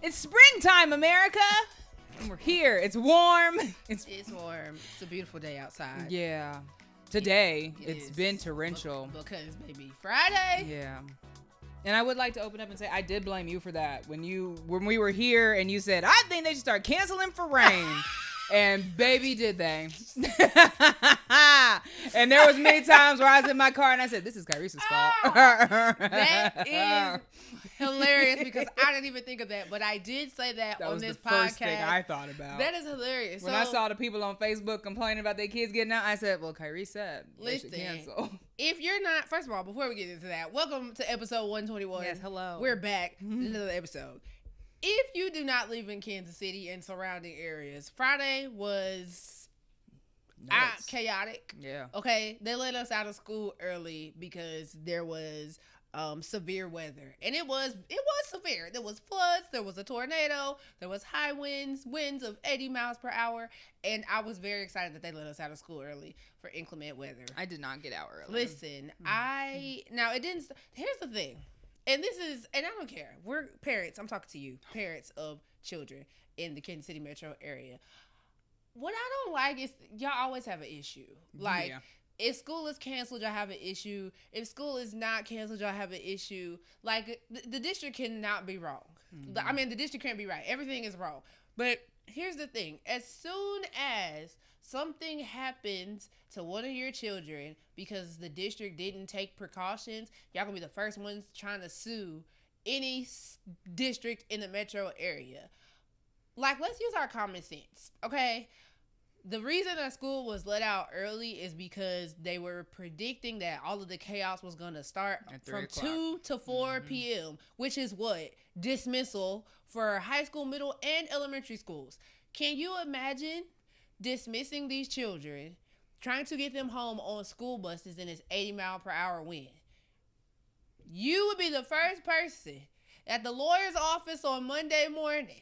It's springtime, America. And we're here. It's warm. It's warm. It's a beautiful day outside. Yeah. Today, it's is. been torrential. Because, baby, Friday. Yeah. And I would like to open up and say I did blame you for that. When we were here and you said, I think they should start canceling for rain. And baby, did they. And there was many times where I was in my car and I said, this is Kyrese's fault. That is hilarious because I didn't even think of that. But I did say that on this podcast. That was the first thing I thought about. That is hilarious. When I saw the people on Facebook complaining about their kids getting out, I said, well, Kyrese said they should cancel. If you're not, first of all, before we get into that, welcome to episode 121. Yes, hello. We're back. Another episode. If you do not live in Kansas City and surrounding areas, Friday was chaotic. Yeah. Okay. They let us out of school early because there was severe weather. And it was severe. There was floods. There was a tornado. There was high winds of 80 miles per hour. And I was very excited that they let us out of school early for inclement weather. I did not get out early. Listen, here's the thing. And I don't care. We're parents. I'm talking to you, parents of children in the Kansas City metro area. What I don't like is y'all always have an issue. Like, if school is canceled, y'all have an issue. If school is not canceled, y'all have an issue. Like, the district cannot be wrong. I mean, the district can't be right. Everything is wrong. But here's the thing. As soon as something happens to one of your children because the district didn't take precautions, y'all gonna be the first ones trying to sue any district in the metro area. Like, let's use our common sense, okay? The reason that school was let out early is because they were predicting that all of the chaos was going to start from 2 to 4 p.m., which is what? Dismissal for high school, middle, and elementary schools. Can you imagine dismissing these children, trying to get them home on school buses in this 80-mile-per-hour wind? You would be the first person at the lawyer's office on Monday morning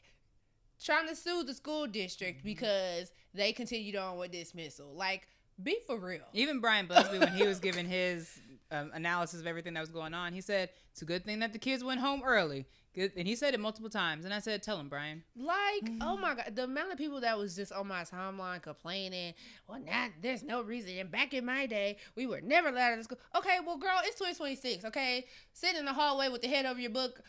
trying to sue the school district because they continued on with dismissal. Like, be for real. Even Brian Busby, when he was giving his analysis of everything that was going on, he said, it's a good thing that the kids went home early. Good. And he said it multiple times. And I said, tell him, Brian. Like, oh my God, the amount of people that was just on my timeline complaining, well, now there's no reason. And back in my day, we were never allowed out of school. Okay, well, girl, it's 2026, okay? Sitting in the hallway with the head over your book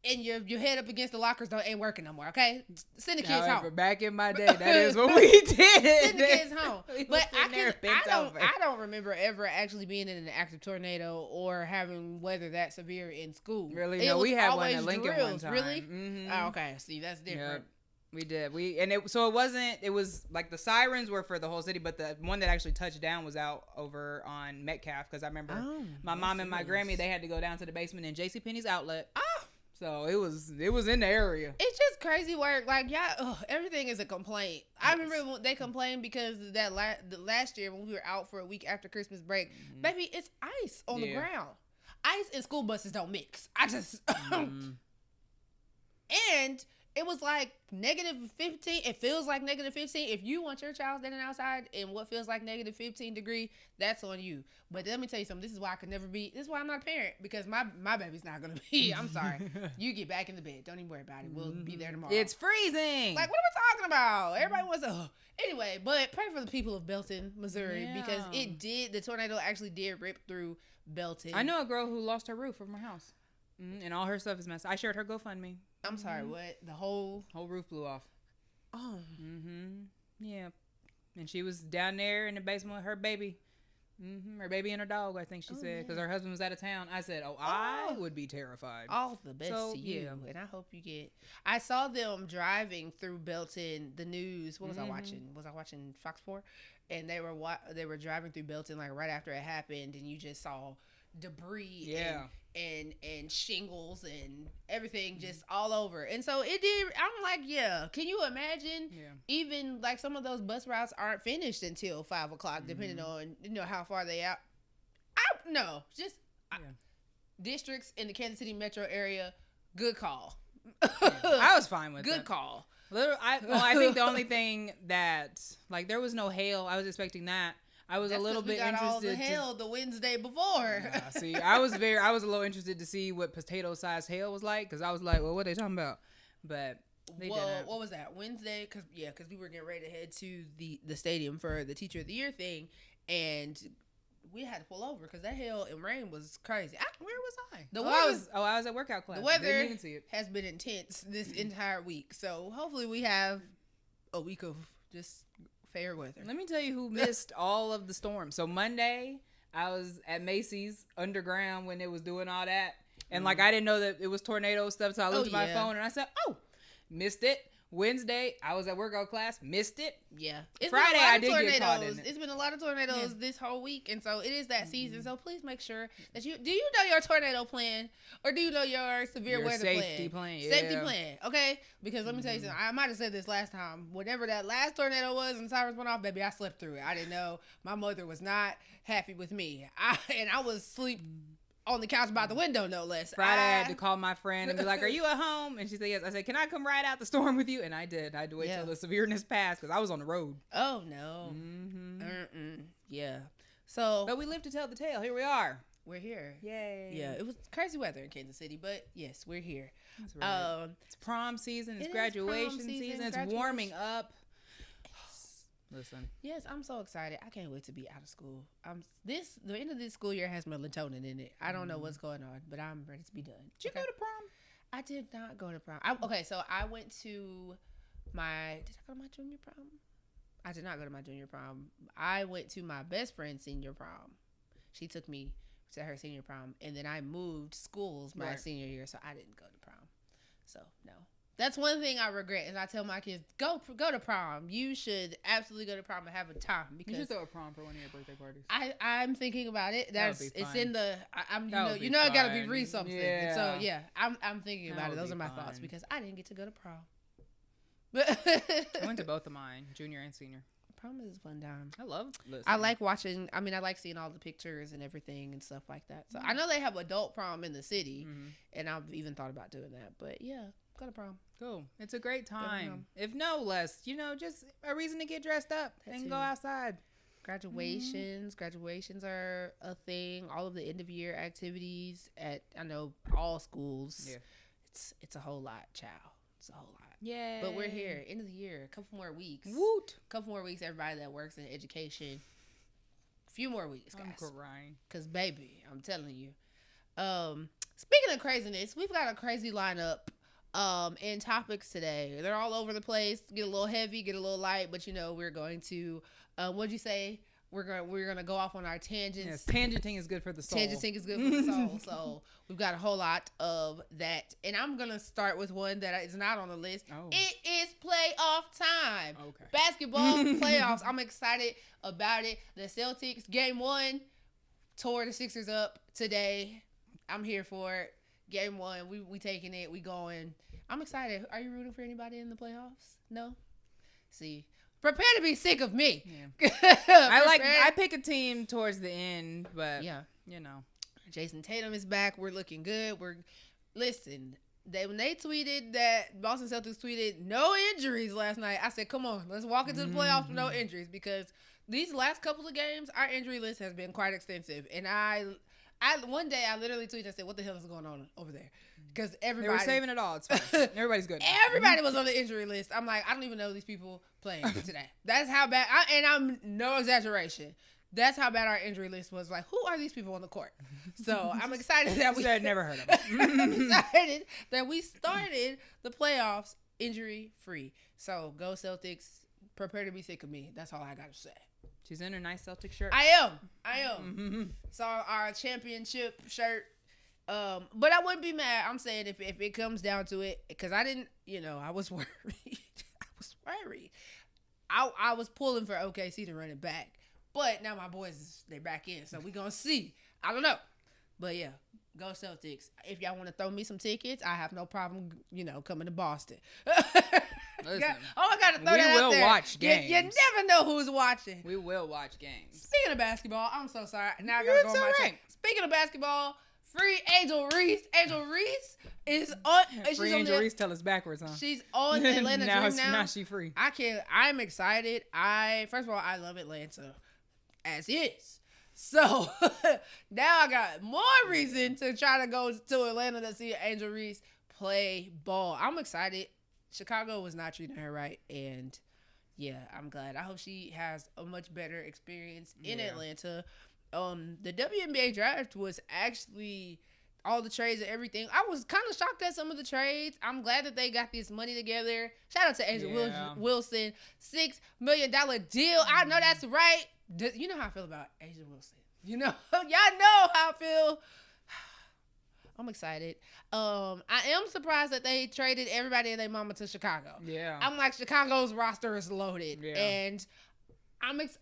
and your head up against the lockers ain't working no more, okay? Send the kids home. Back in my day, that is what we did. Send the kids home. But I don't remember ever actually being in an active tornado or having weather that severe in school. Really? No, we had one at Lincoln one time. Really? Mm-hmm. Oh, okay. See, that's different. Yep. We did. It was like the sirens were for the whole city, but the one that actually touched down was out over on Metcalf because I remember my mom and my Grammy, they had to go down to the basement in JCPenney's outlet. So it was in the area. It's just crazy work. Like, everything is a complaint. Yes. I remember when they complained because that last year when we were out for a week after Christmas break, baby, it's ice on the ground. Ice and school buses don't mix. And it was like -15. It feels like -15. If you want your child standing outside in what feels like -15 degree, that's on you. But let me tell you something. This is why I could never be. This is why I'm not a parent, because my baby's not gonna be. I'm sorry. You get back in the bed. Don't even worry about it. We'll be there tomorrow. It's freezing. Like, what are we talking about? Everybody wants to. Anyway, but pray for the people of Belton, Missouri, because the tornado actually did rip through Belton. I know a girl who lost her roof from her house, and all her stuff is messed. I shared her GoFundMe. I'm sorry, what? The whole roof blew off. Oh. Yeah. And she was down there in the basement with her baby. Her baby and her dog, I think she said, because her husband was out of town. I said, I would be terrified. All the best to you. Yeah. And I hope you get... I saw them driving through Belton, the news. What was I watching? Was I watching Fox 4? And they were driving through Belton like right after it happened, and you just saw debris and shingles and everything just all over. And so it did. I'm like, can you imagine? Even like some of those bus routes aren't finished until 5 o'clock, depending on how far they out. Districts in the Kansas City metro area, good call. I was fine with good call. I think the only thing that, like, there was no hail. I was expecting that. I was a little bit interested. All the hail the Wednesday before. See, I was a little interested to see what potato-sized hail was like, because I was like, well, what are they talking about? but they well, didn't. What was that, Wednesday? Because we were getting ready to head to the stadium for the Teacher of the Year thing, and we had to pull over because that hail and rain was crazy. Where was I? I was at workout class. The weather has been intense this entire week, so hopefully we have a week of just fair weather. Let me tell you who missed all of the storms. So Monday, I was at Macy's underground when it was doing all that, and I didn't know that it was tornado stuff, so I looked at my phone and I said, "Oh, missed it." Wednesday, I was at workout class, missed it. Yeah. Friday, I did get caught in it. It's been a lot of tornadoes this whole week, and so it is that season. So please make sure that do you know your tornado plan, or do you know your severe weather safety plan? Yeah. Safety plan, okay? Because let me tell you something. I might have said this last time. Whatever that last tornado was and sirens went off, baby, I slept through it. I didn't know. My mother was not happy with me. I was asleep on the couch by the window, no less. Friday, I had to call my friend and be like, "Are you at home?" And she said, "Yes." I said, "Can I come ride out the storm with you?" And I did. I had to wait till the severeness passed because I was on the road. Oh, no. Yeah. So, but we live to tell the tale. Here we are. We're here. Yay. Yeah, it was crazy weather in Kansas City, but yes, we're here. That's right. It's prom season. It's graduation season. It's warming up. Listen. Yes, I'm so excited. I can't wait to be out of school. The end of this school year has melatonin in it. I don't know what's going on, but I'm ready to be done. Did you go to prom? I did not go to prom. So I went to did I go to my junior prom? I did not go to my junior prom. I went to my best friend's senior prom. She took me to her senior prom, and then I moved schools my senior year, so I didn't go to prom. So no. That's one thing I regret, and I tell my kids, go to prom. You should absolutely go to prom and have a time. Because you should throw a prom for one of your birthday parties. I'm thinking about it. It's in the. I gotta be read something. Yeah. So yeah, I'm thinking about it. Those are my thoughts because I didn't get to go to prom. I went to both of mine, junior and senior. Prom is a fun time. I like watching. I like seeing all the pictures and everything and stuff like that. So I know they have adult prom in the city, and I've even thought about doing that. But yeah. Go to prom. Cool. It's a great time. If no less, just a reason to get dressed up and go outside. Graduations are a thing. All of the end of year activities at all schools. Yeah. It's a whole lot, child. It's a whole lot. Yeah. But we're here. End of the year. A couple more weeks. Woot. A couple more weeks. Everybody that works in education. A few more weeks, guys. I'm crying. Cause baby, I'm telling you. Speaking of craziness, we've got a crazy lineup. And topics today. They're all over the place. Get a little heavy, get a little light, but we're going to what'd you say? We're gonna go off on our tangents. Yes, tangenting is good for the soul. Tangenting is good for the soul. So we've got a whole lot of that. And I'm gonna start with one that is not on the list. Oh. It is playoff time. Okay. Basketball playoffs. I'm excited about it. The Celtics game 1 tore the Sixers up today. I'm here for it. Game 1, we taking it. We going. I'm excited. Are you rooting for anybody in the playoffs? No? See. Prepare to be sick of me. Yeah. I pick a team towards the end, but yeah. Jason Tatum is back. We're looking good. Listen, when they tweeted that Boston Celtics tweeted no injuries last night, I said, come on, let's walk into the playoffs with no injuries, because these last couple of games, our injury list has been quite extensive. And one day I literally tweeted and said, what the hell is going on over there? Because everybody... They were saving it all. It's fine. Everybody's good. Everybody was on the injury list. I'm like, I don't even know these people playing today. That's how bad... I'm no exaggeration. That's how bad our injury list was. Like, who are these people on the court? So I'm excited that I'd never heard of them. I'm excited that we started the playoffs injury-free. So go Celtics. Prepare to be sick of me. That's all I got to say. She's in her nice Celtic shirt. I am. So our championship shirt. But I wouldn't be mad. I'm saying if it comes down to it, because I didn't, I was worried. I was pulling for OKC to run it back. But now my boys, they're back in. So we're going to see. I don't know. But yeah, go Celtics. If y'all want to throw me some tickets, I have no problem, coming to Boston. Listen, I got to throw that out there. We will watch games. You never know who's watching. We will watch games. Speaking of basketball, I'm so sorry. Now I got to go on my team. Speaking of basketball, free Angel Reese. Angel Reese is on. Free Angel Reese, tell us backwards, huh? She's on Atlanta Dream now. Now she free. I'm excited. First of all, I love Atlanta as is. So now I got more reason to try to go to Atlanta to see Angel Reese play ball. I'm excited. Chicago was not treating her right, and yeah, I'm glad. I hope she has a much better experience in Atlanta. The WNBA draft was actually all the trades and everything. I was kind of shocked at some of the trades. I'm glad that they got this money together. Shout out to Angel Wilson, $6 million deal. I know that's right. You know how I feel about Angel Wilson. You know, y'all know how I feel. I'm excited. I am surprised that they traded everybody and their mama to Chicago. Yeah. I'm like, Chicago's roster is loaded. Yeah. And I'm kind of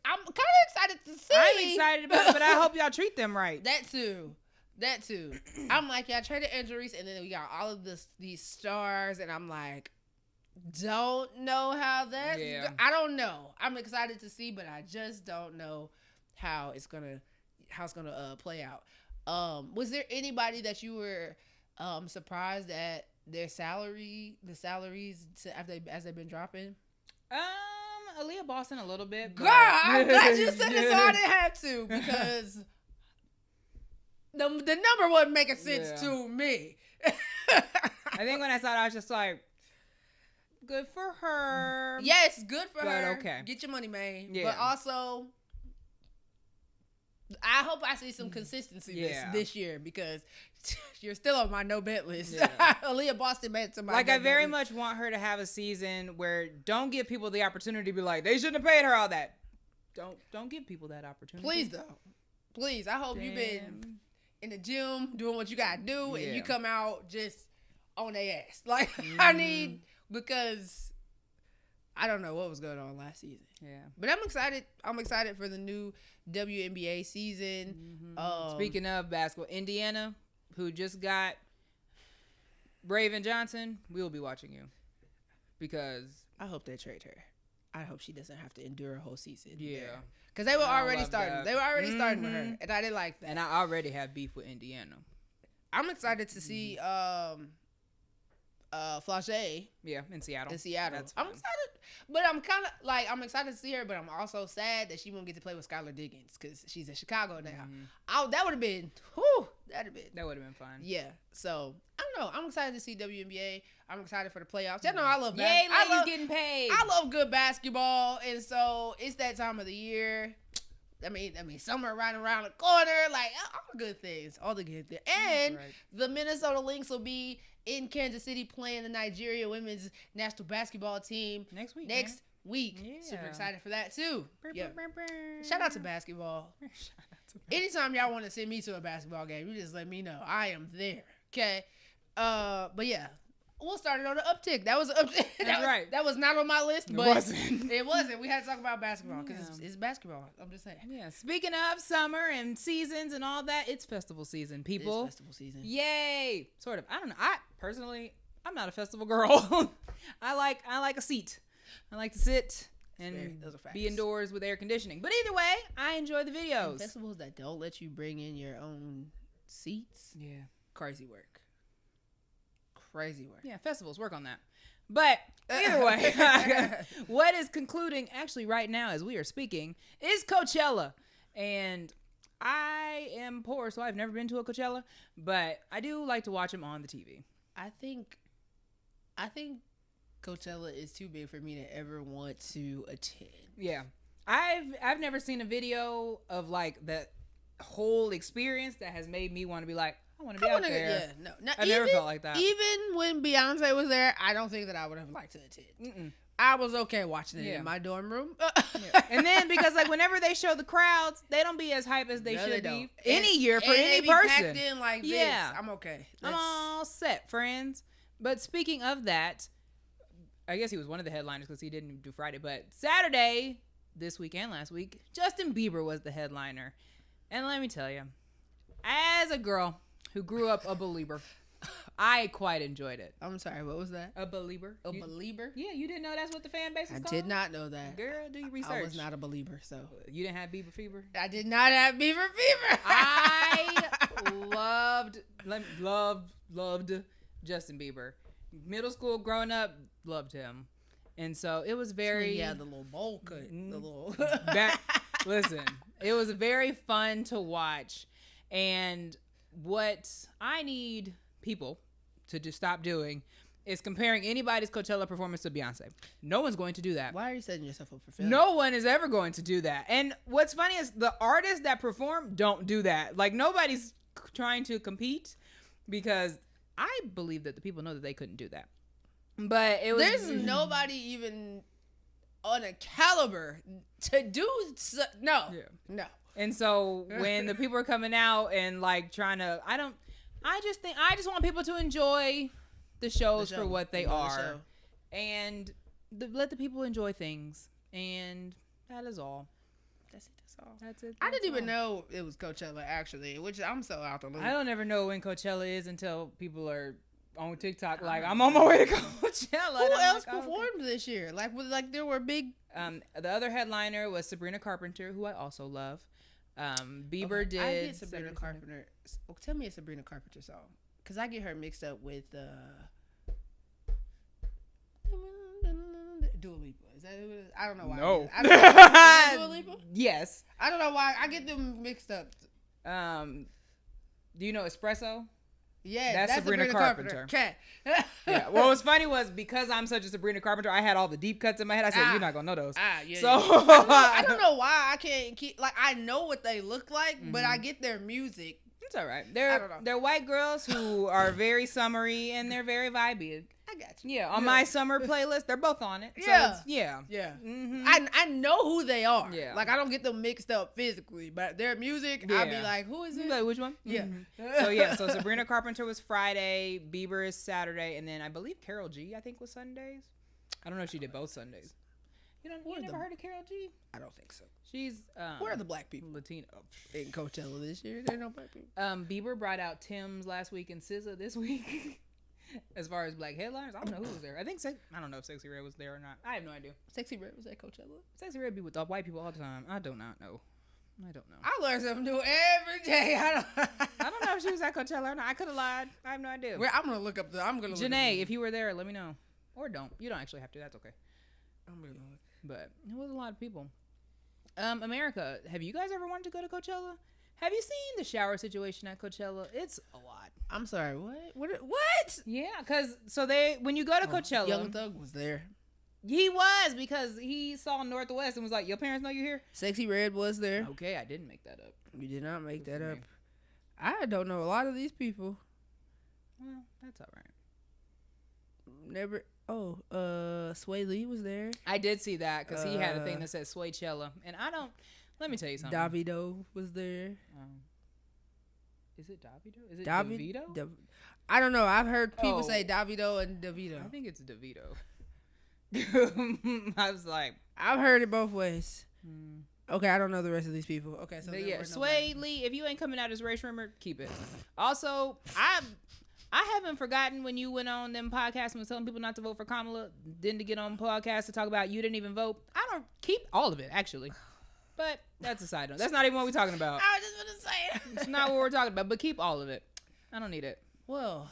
excited to see. I'm excited about it, but I hope y'all treat them right. That too. I'm like, y'all traded injuries, and then we got all of these stars, and I'm like, don't know how that. Yeah. I don't know. I'm excited to see, but I just don't know how it's gonna play out. Was there anybody that you were surprised at the salaries as they've been dropping? Aaliyah Boston a little bit. Girl, I'm glad you said this, so I didn't have to, because the number wasn't making sense to me. I think when I saw it, I was just like, good for her. Yes, good for her. But okay. Get your money, man. Yeah. But also, I hope I see some consistency this year, because you're still on my no bet list. Yeah. Aaliyah Boston made somebody. Like, I very much want her to have a season where don't give people the opportunity to be like, they shouldn't have paid her all that. Don't give people that opportunity. Please, though. Please. I hope you've been in the gym doing what you gotta do, and you come out just on their ass. Like, I need, because I don't know what was going on last season. Yeah. But I'm excited. I'm excited for the new WNBA season. Speaking of basketball, Indiana, who just got Braven Johnson, we will be watching you, because I hope they trade her. I hope she doesn't have to endure a whole season. Yeah. Because they were already starting. That. They were already starting with her, and I didn't like that. And I already have beef with Indiana. I'm excited to see Flau'jae. Yeah, in Seattle. I'm excited, but I'm excited to see her, but I'm also sad that she won't get to play with Skylar Diggins, because she's in Chicago now. That would have been, that would have been fun. Yeah. So I don't know. I'm excited to see WNBA. I'm excited for the playoffs. Y'all know I love basketball. Yay, ladies getting paid. I love good basketball, and so it's that time of the year. I mean, summer right around the corner, like all the good things. And the Minnesota Lynx will be in Kansas City playing the Nigeria women's national basketball team next week. Yeah. Super excited for that too. Shout out to basketball. Anytime y'all want to send me to a basketball game, you just let me know. I am there. Okay. But yeah. We'll start it on the uptick. That was an uptick. That's right. That was not on my list, but it wasn't. We had to talk about basketball, because it's basketball. I'm just saying. Yeah. Speaking of summer and seasons and all that, it's festival season, people. It's festival season. Yay. Sort of. I don't know. I'm not a festival girl. I like a seat. I like to sit and be indoors with air conditioning. But either way, I enjoy the videos. And festivals that don't let you bring in your own seats. Yeah. Crazy work. Yeah, festivals, work on that. But either way, what is concluding actually right now as we are speaking is Coachella. And I am poor, so I've never been to a Coachella, but I do like to watch them on the TV. I think Coachella is too big for me to ever want to attend. Yeah. I've never seen a video of like the whole experience that has made me want to be like, I want to be out there. Yeah, no. I never felt like that. Even when Beyonce was there, I don't think that I would have liked to attend. I was okay watching it in my dorm room. And then because like whenever they show the crowds, they don't be as hype as they should be any year for any person. Packed in like this. I'm okay. I'm all set, friends. But speaking of that, I guess he was one of the headliners because he didn't do Friday. But Saturday, this week and last week, Justin Bieber was the headliner. And let me tell you, as a girl who grew up a believer, I quite enjoyed it. I'm sorry, what was that? A believer. Believer? Yeah, you didn't know that's what the fan base is called? I did not know that. Girl, do your research. I was not a believer, so. You didn't have Bieber fever? I did not have Bieber fever. I loved Justin Bieber. Middle school, growing up, loved him. And so it was very... Yeah, the little bowl cut. The little... Listen, it was very fun to watch. And what I need people to just stop doing is comparing anybody's Coachella performance to Beyonce. No one's going to do that. Why are you setting yourself up for failure? No one is ever going to do that. And what's funny is the artists that perform don't do that. Like, nobody's trying to compete because I believe that the people know that they couldn't do that. But it was... There's nobody even on a caliber to do... No. And so when the people are coming out and like trying to... I just want people to enjoy the shows for what they are, and let the people enjoy things, and that is all. That's it. I didn't even know it was Coachella actually, which I'm so out the loop. I don't ever know when Coachella is until people are on TikTok like, I'm on my way to Coachella. Who else performed this year? Like there were big. The other headliner was Sabrina Carpenter, who I also love. Bieber did. I get Sabrina Carpenter. Well, tell me a Sabrina Carpenter song, because I get her mixed up with Dua Lipa. Is that who it is? I don't know why. No. Is that Dua Lipa? Yes. I don't know why. I get them mixed up. Do you know Espresso? Yeah, that's Sabrina Carpenter. Okay. Yeah. What was funny was because I'm such a Sabrina Carpenter, I had all the deep cuts in my head. I said, you're not gonna know those. Yeah, so I don't know why I can't keep I know what they look like, but I get their music. It's all right. They're white girls who are very summery and they're very vibey. I got you. Yeah, on my summer playlist, they're both on it. So yeah. Mm-hmm. I know who they are. Yeah. Like I don't get them mixed up physically, but their music, I'll be like, who is it? Like, which one? Yeah. Mm-hmm. So Sabrina Carpenter was Friday, Bieber is Saturday, and then I believe Karol G, I think, was Sundays. I don't know if she did both Sundays. You never heard of Karol G? I don't think so. She's where are the black people? Latino in Coachella this year. There are no black people. Bieber brought out Tim's last week and SZA this week. As far as black headliners, I don't know who was there. I don't know if Sexy Red was there or not. I have no idea. Sexy Red was at Coachella. Sexy Red be with the white people all the time. I do not know. I learn something new every day. I don't know if she was at Coachella or not. I could have lied. I have no idea. I'm gonna look up Janaé, if you were there, let me know. Or don't. You don't actually have to. That's okay. I'm gonna look. But it was a lot of people. America, have you guys ever wanted to go to Coachella? Have you seen the shower situation at Coachella? It's a lot. I'm sorry, what? Yeah, because when you go to Coachella, Young Thug was there. He was, because he saw Northwest and was like, your parents know you're here? Sexy Red was there. Okay, I didn't make that up. You did not make that up. I don't know a lot of these people. Well, that's all right. Never. Sway Lee was there. I did see that because he had a thing that said Swaychella, and let me tell you something. Davido was there. Is it Davido? Is it Davido? I don't know. I've heard people say Davido and Davido. I think it's Davido. I was like, I've heard it both ways. Okay, I don't know the rest of these people. Okay, so Sway Lee, if you ain't coming out as race rumor, keep it. Also, I haven't forgotten when you went on them podcasts and was telling people not to vote for Kamala, then to get on podcasts to talk about you didn't even vote. I don't keep all of it, actually. But that's a side note. That's not even what we're talking about. I was just going to say it. It's not what we're talking about, but keep all of it. I don't need it. Well,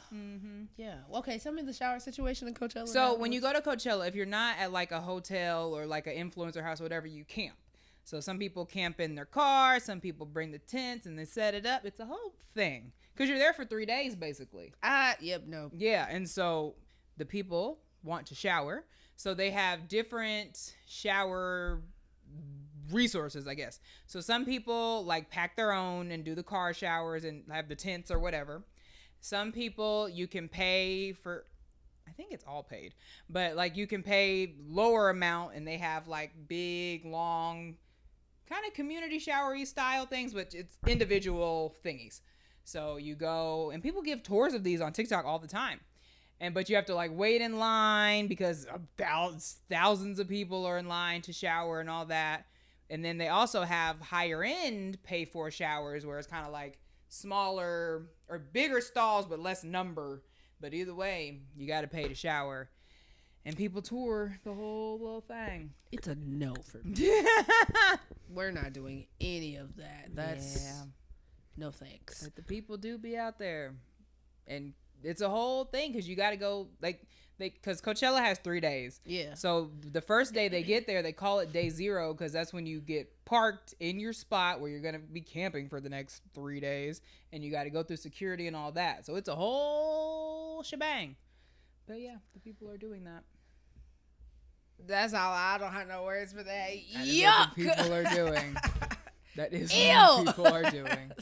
yeah. Okay, tell me the shower situation in Coachella. So when you go to Coachella, if you're not at like a hotel or like an influencer house or whatever, you camp. So some people camp in their car. Some people bring the tents and they set it up. It's a whole thing. Because you're there for 3 days, basically. No. Yeah, and so the people want to shower. So they have different shower resources, I guess. So some people like pack their own and do the car showers and have the tents or whatever. Some people you can pay for, I think it's all paid, but like you can pay lower amount and they have like big, long, kind of community showery style things, but it's individual thingies. So you go, and people give tours of these on TikTok all the time. But you have to like wait in line because thousands of people are in line to shower and all that. And then they also have higher end pay for showers where it's kind of like smaller or bigger stalls, but less number. But either way, you got to pay to shower. And people tour the whole little thing. It's a no for me. We're not doing any of that. That's no thanks. But the people do be out there. And it's a whole thing because you got to go because Coachella has 3 days. Yeah. So the first day they get there, they call it day 0 because that's when you get parked in your spot where you're going to be camping for the next 3 days. And you got to go through security and all that. So it's a whole shebang. But yeah, the people are doing that. That's all. I don't have no words for that. Yuck! People are doing. That is what people are doing.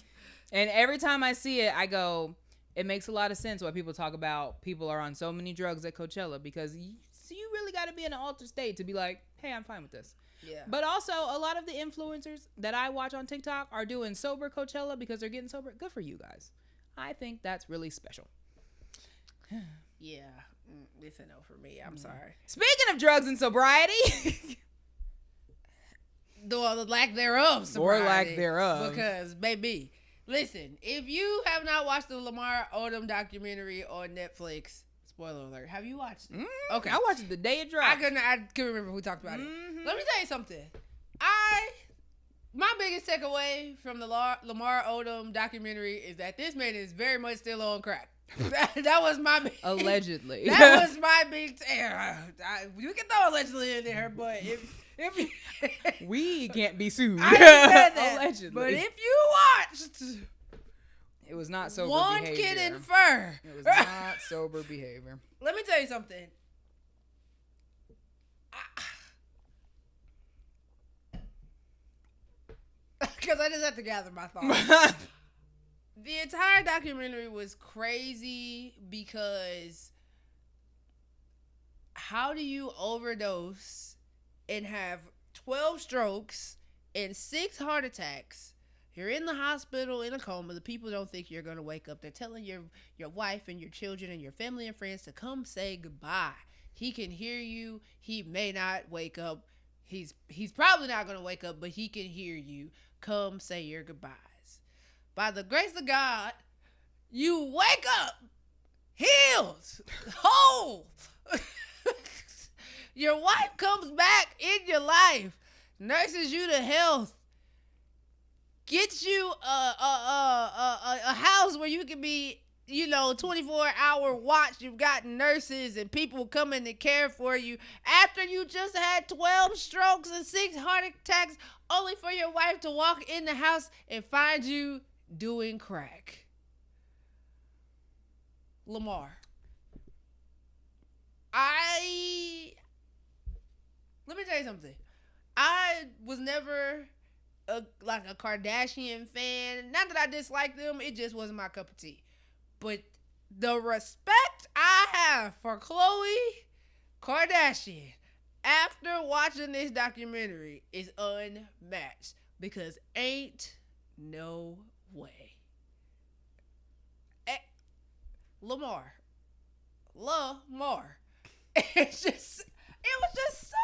And every time I see it, I go, it makes a lot of sense why people talk about people are on so many drugs at Coachella, because you really got to be in an altered state to be like, hey, I'm fine with this. Yeah. But also, a lot of the influencers that I watch on TikTok are doing sober Coachella because they're getting sober. Good for you guys. I think that's really special. Yeah. It's a no for me. I'm sorry. Speaking of drugs and sobriety. The lack thereof. Sobriety, or lack thereof. Because, baby, listen, if you have not watched the Lamar Odom documentary on Netflix, spoiler alert, have you watched it? Okay. I watched it the day it dropped. I couldn't remember who talked about it. Let me tell you something. My biggest takeaway from the Lamar Odom documentary is that this man is very much still on crack. That was my big, allegedly. That was my big. You can throw allegedly in there, but if we can't be sued. I said that. Allegedly. But if you watched, it was not sober one behavior. kid in fur. It was not sober behavior. Let me tell you something. Because I just have to gather my thoughts. The entire documentary was crazy because how do you overdose and have 12 strokes and 6 heart attacks? You're in the hospital in a coma. The people don't think you're going to wake up. They're telling your wife and your children and your family and friends to come say goodbye. He can hear you. He may not wake up. He's probably not going to wake up, but he can hear you. Come say your goodbyes. By the grace of God, you wake up healed, whole. Your wife comes back in your life, nurses you to health, gets you a house where you can be, 24-hour watch. You've got nurses and people coming to care for you after you just had 12 strokes and 6 heart attacks, only for your wife to walk in the house and find you doing crack. Lamar. Let me tell you something. I was never a Kardashian fan. Not that I dislike them. It just wasn't my cup of tea. But the respect I have for Khloe Kardashian after watching this documentary is unmatched. Because ain't no way. Lamar. It was just so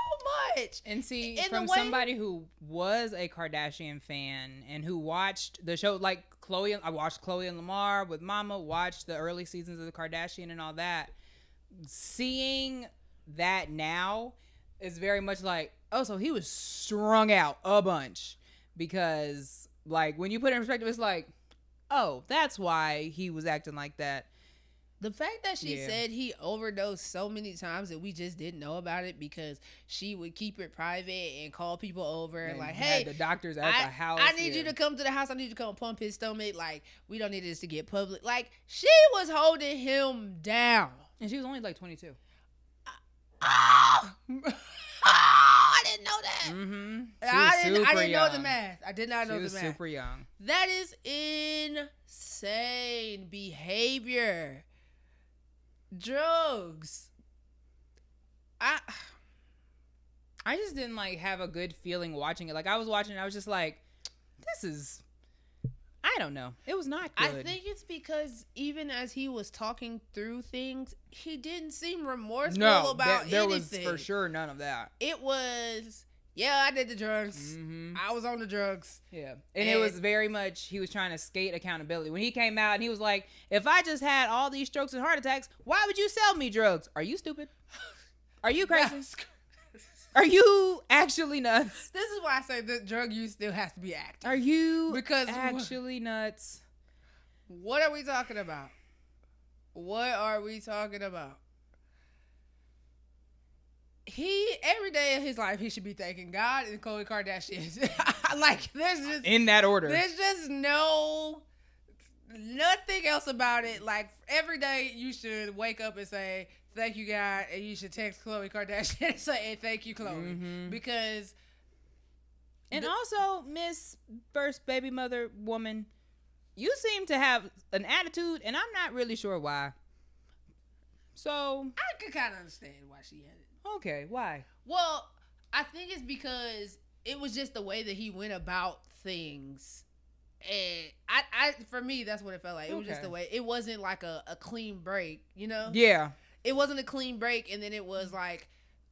much. And see, from somebody who was a Kardashian fan and who watched the show, like Khloe, I watched Khloe and Lamar with Mama, watched the early seasons of the Kardashian and all that. Seeing that now is very much like, oh, so he was strung out a bunch. Because, like, when you put it in perspective, it's like, oh, that's why he was acting like that. The fact that she said he overdosed so many times that we just didn't know about it because she would keep it private and call people over and like, hey, the doctors at the house. I need you to come to the house. I need you to come pump his stomach. Like, we don't need this to get public. Like, she was holding him down. And she was only like 22. I didn't know that. Mm-hmm. I didn't know the math. I did not know the math. She was super young. That is insane behavior. Drugs. I just didn't have a good feeling watching it. Like, I was watching it, I was just like, this is, I don't know. It was not good. I think it's because even as he was talking through things, he didn't seem remorseful about anything. There was for sure none of that. It was, I did the drugs. Mm-hmm. I was on the drugs. Yeah. And it was very much, he was trying to skate accountability. When he came out and he was like, if I just had all these strokes and heart attacks, why would you sell me drugs? Are you stupid? Are you crazy? Are you actually nuts? This is why I say that drug use still has to be active. Are you actually nuts? What are we talking about? What are we talking about? Every day of his life, he should be thanking God and Khloe Kardashian. There's just... In that order. There's just nothing else about it. Like, every day you should wake up and say, thank you, God, and you should text Khloe Kardashian and say, hey, thank you, Khloe. Because... And also, Miss First Baby Mother Woman, you seem to have an attitude, and I'm not really sure why. So... I could kind of understand why she had it. Okay, why? Well, I think it's because it was just the way that he went about things. And I for me, that's what it felt like. It was just the way. It wasn't like a clean break, you know? Yeah. It wasn't a clean break, and then it was like,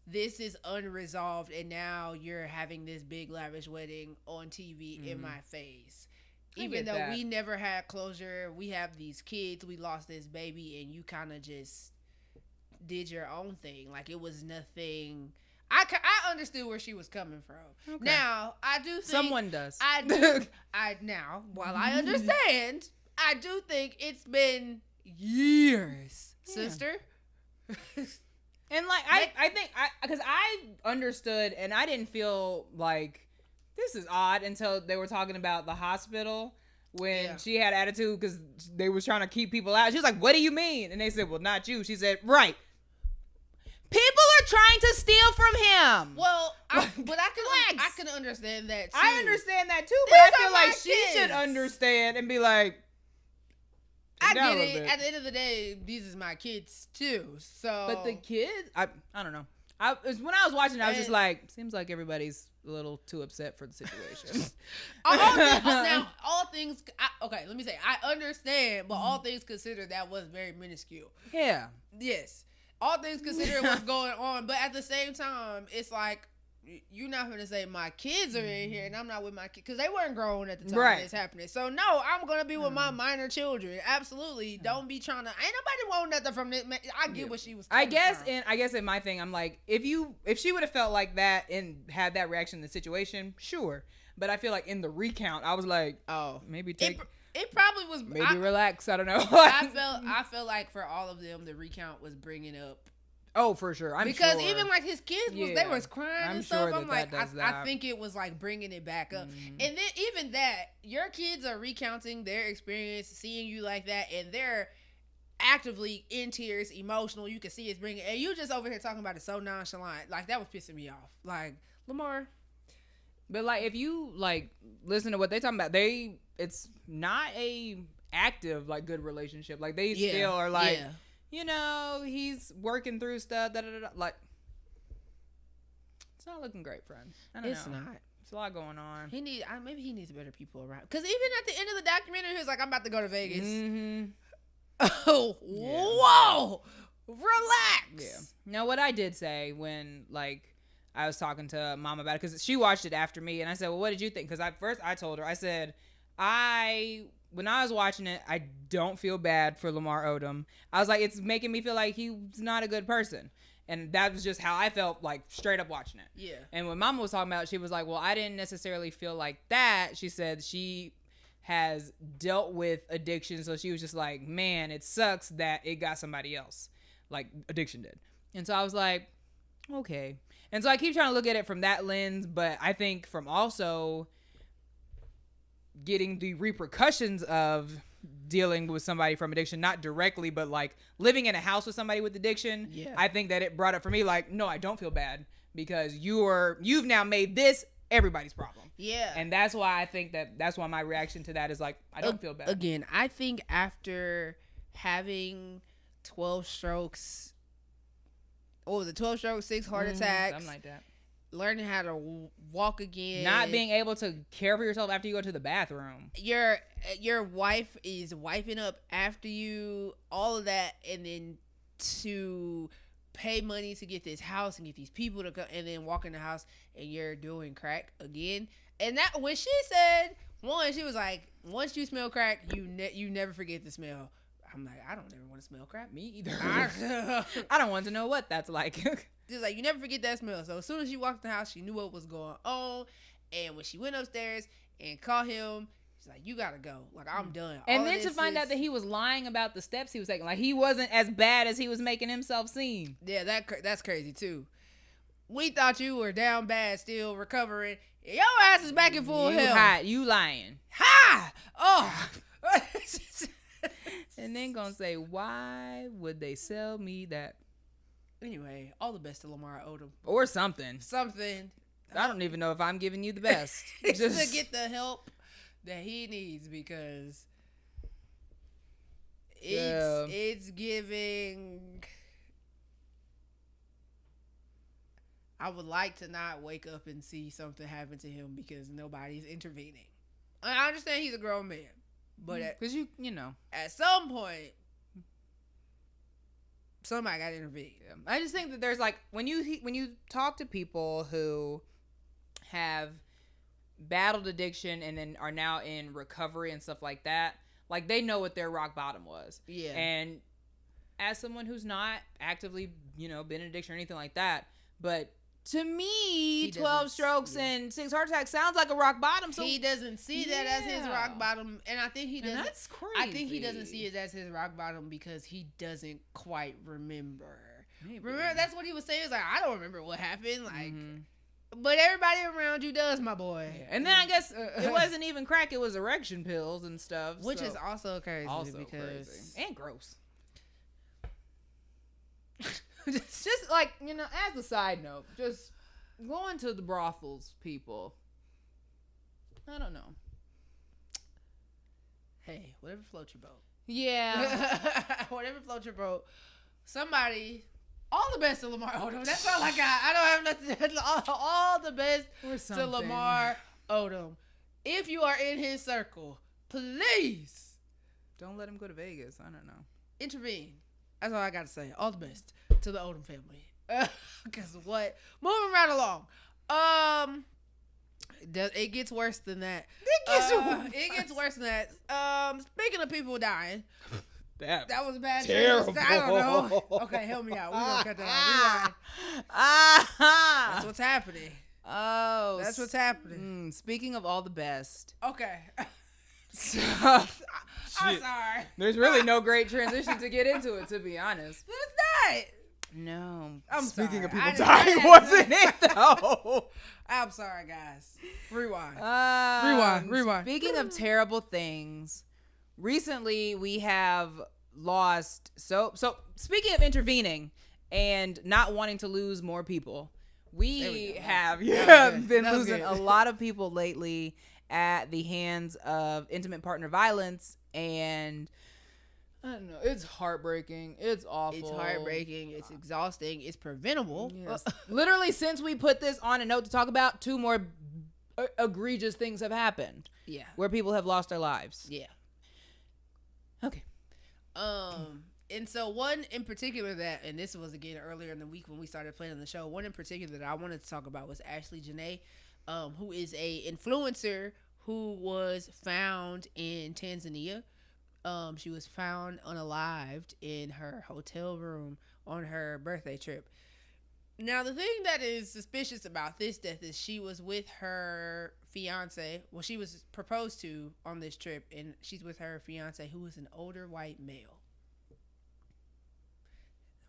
this is unresolved, and now you're having this big lavish wedding on TV in my face. Even though we never had closure, we have these kids, we lost this baby, and you kind of just did your own thing. Like, it was nothing... I understood where she was coming from. Okay. Now, I do think... Someone does. While I understand, I do think it's been years, sister. And, like, I think... Because I understood, and I didn't feel like, this is odd until they were talking about the hospital when she had attitude because they was trying to keep people out. She was like, what do you mean? And they said, well, not you. She said, right. People are trying to steal from him. Well, I can understand that too. I understand that too, but I feel like she should understand and be like, I get it. At the end of the day, these is my kids too. So, but the kids, I don't know. When I was watching, I was just like, seems like everybody's a little too upset for the situation. All things. Okay, let me say, I understand, but all things considered, that was very minuscule. Yeah. Yes. All things considered what's going on, but at the same time, it's like, you're not going to say my kids are in here and I'm not with my kids, because they weren't grown at the time it's happening. So no, I'm going to be with my minor children. Absolutely. Don't be trying to, ain't nobody want nothing from this. I get what she was talking about. I guess in my thing, I'm like, if she would have felt like that and had that reaction in the situation, sure. But I feel like in the recount, I was like, oh, maybe take... It probably was... Maybe relax. I don't know. I felt like for all of them, the recount was bringing up... Oh, for sure. Because even like his kids, they was crying and stuff. I'm like, I think it was like bringing it back up. And then even that, your kids are recounting their experience, seeing you like that, and they're actively in tears, emotional. You can see it's bringing... And you just over here talking about it so nonchalant. Like, that was pissing me off. Like, Lamar... But like, if you like listen to what they talking about, it's not a active like good relationship. Like they still are like, you know, he's working through stuff. Like, it's not looking great, friend. I don't know. It's not. It's a lot going on. Maybe he needs better people around. Because even at the end of the documentary, he was like, I'm about to go to Vegas. Mm-hmm. Oh, whoa, relax. Yeah. Now, what I did say when like I was talking to Mom about it, because she watched it after me, and I said, well, what did you think? Because I told her, I said, when I was watching it, I don't feel bad for Lamar Odom. I was like, it's making me feel like he's not a good person. And that was just how I felt, like, straight up watching it. Yeah. And when Mama was talking about it, she was like, well, I didn't necessarily feel like that. She said she has dealt with addiction, so she was just like, man, it sucks that it got somebody else, like addiction did. And so I was like, okay. And so I keep trying to look at it from that lens, but I think from also getting the repercussions of dealing with somebody from addiction, not directly, but like living in a house with somebody with addiction. Yeah. I think that it brought up for me, like, no, I don't feel bad because you've now made this everybody's problem. Yeah. And that's why I think that's why my reaction to that is like, I don't feel bad. Again, I think after having 12 strokes, 12 strokes, 6 heart attacks, something like that, learning how to walk again, not being able to care for yourself after you go to the bathroom, your wife is wiping up after you, all of that, and then to pay money to get this house and get these people to come, and then walk in the house and you're doing crack again. And that, when she said, she was like, once you smell crack, you never forget the smell. I'm like, I don't ever want to smell crap. Me either. I don't want to know what that's like. Just like, you never forget that smell. So as soon as she walked in the house, she knew what was going on. And when she went upstairs and called him, she's like, you gotta go. Like, I'm done. And then to find out that he was lying about the steps he was taking. Like, he wasn't as bad as he was making himself seem. Yeah, that's crazy too. We thought you were down bad, still recovering. Your ass is back in full health. Hot. You lying. Ha! Oh. And then gonna say, why would they sell me that? Anyway, all the best to Lamar Odom. Or something. I don't even know if I'm giving you the best. Just to get the help that he needs, because it's giving. I would like to not wake up and see something happen to him because nobody's intervening. I understand he's a grown man, but because you know, at some point, somebody got to intervene. Yeah. I just think that there's like when you talk to people who have battled addiction and then are now in recovery and stuff like that, like they know what their rock bottom was. Yeah. And as someone who's not actively, been in addiction or anything like that, but to me, 12 strokes and 6 heart attacks sounds like a rock bottom. So he doesn't see that as his rock bottom, and I think he doesn't. And that's crazy. I think he doesn't see it as his rock bottom because he doesn't quite remember. Maybe. Remember, that's what he was saying. It's like, I don't remember what happened. Like, but everybody around you does, my boy. Yeah. And then I guess it wasn't even crack; it was erection pills and stuff, which is also crazy. Crazy and gross. just like, as a side note, just going to the brothels, people. I don't know. Hey, whatever floats your boat. Yeah. Whatever floats your boat. Somebody, all the best to Lamar Odom. That's all I got. I don't have nothing. All the best to Lamar Odom. If you are in his circle, please don't let him go to Vegas. I don't know. Intervene. That's all I got to say. All the best to the Odom family. Because what? Moving right along. It gets worse than that. It gets worse than that. Speaking of people dying. That was a bad. Terrible. I don't know. Okay, help me out. We're going to cut that off. Rewind. That's what's happening. Oh. That's what's happening. Speaking of all the best. Okay. I'm sorry. There's really no great transition to get into it, to be honest. There's not. No. Speaking of people dying, wasn't it, though? I'm sorry, guys. Rewind. Rewind. Speaking of terrible things, recently we have lost... So speaking of intervening and not wanting to lose more people, we have been losing a lot of people lately at the hands of intimate partner violence, and I don't know, it's heartbreaking, it's awful, it's heartbreaking, it's exhausting, it's preventable. Yes. Literally, since we put this on a note to talk about, 2 more egregious things have happened where people have lost their lives. Okay. And so one in particular and this was again earlier in the week when we started planning the show, one in particular that I wanted to talk about was Ashlee Jenae, who is a influencer who was found in Tanzania. She was found unalived in her hotel room on her birthday trip. Now, the thing that is suspicious about this death is she was with her fiance. Well, she was proposed to on this trip, and she's with her fiance, who is an older white male.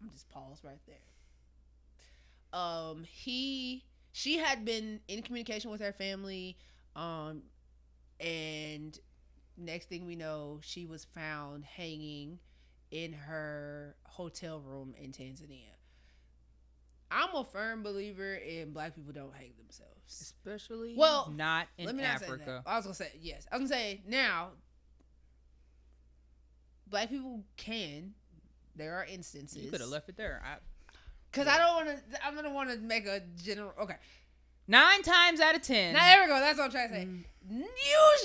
I'm just pause right there. She had been in communication with her family, and next thing we know, she was found hanging in her hotel room in Tanzania. I'm a firm believer in black people don't hang themselves. Especially not in Africa. I was going to say, yes. I was going to say, now, black people can. There are instances. You could have left it there. Because I don't want to make a general, okay. 9 times out of 10. Now, there we go. That's what I'm trying to say.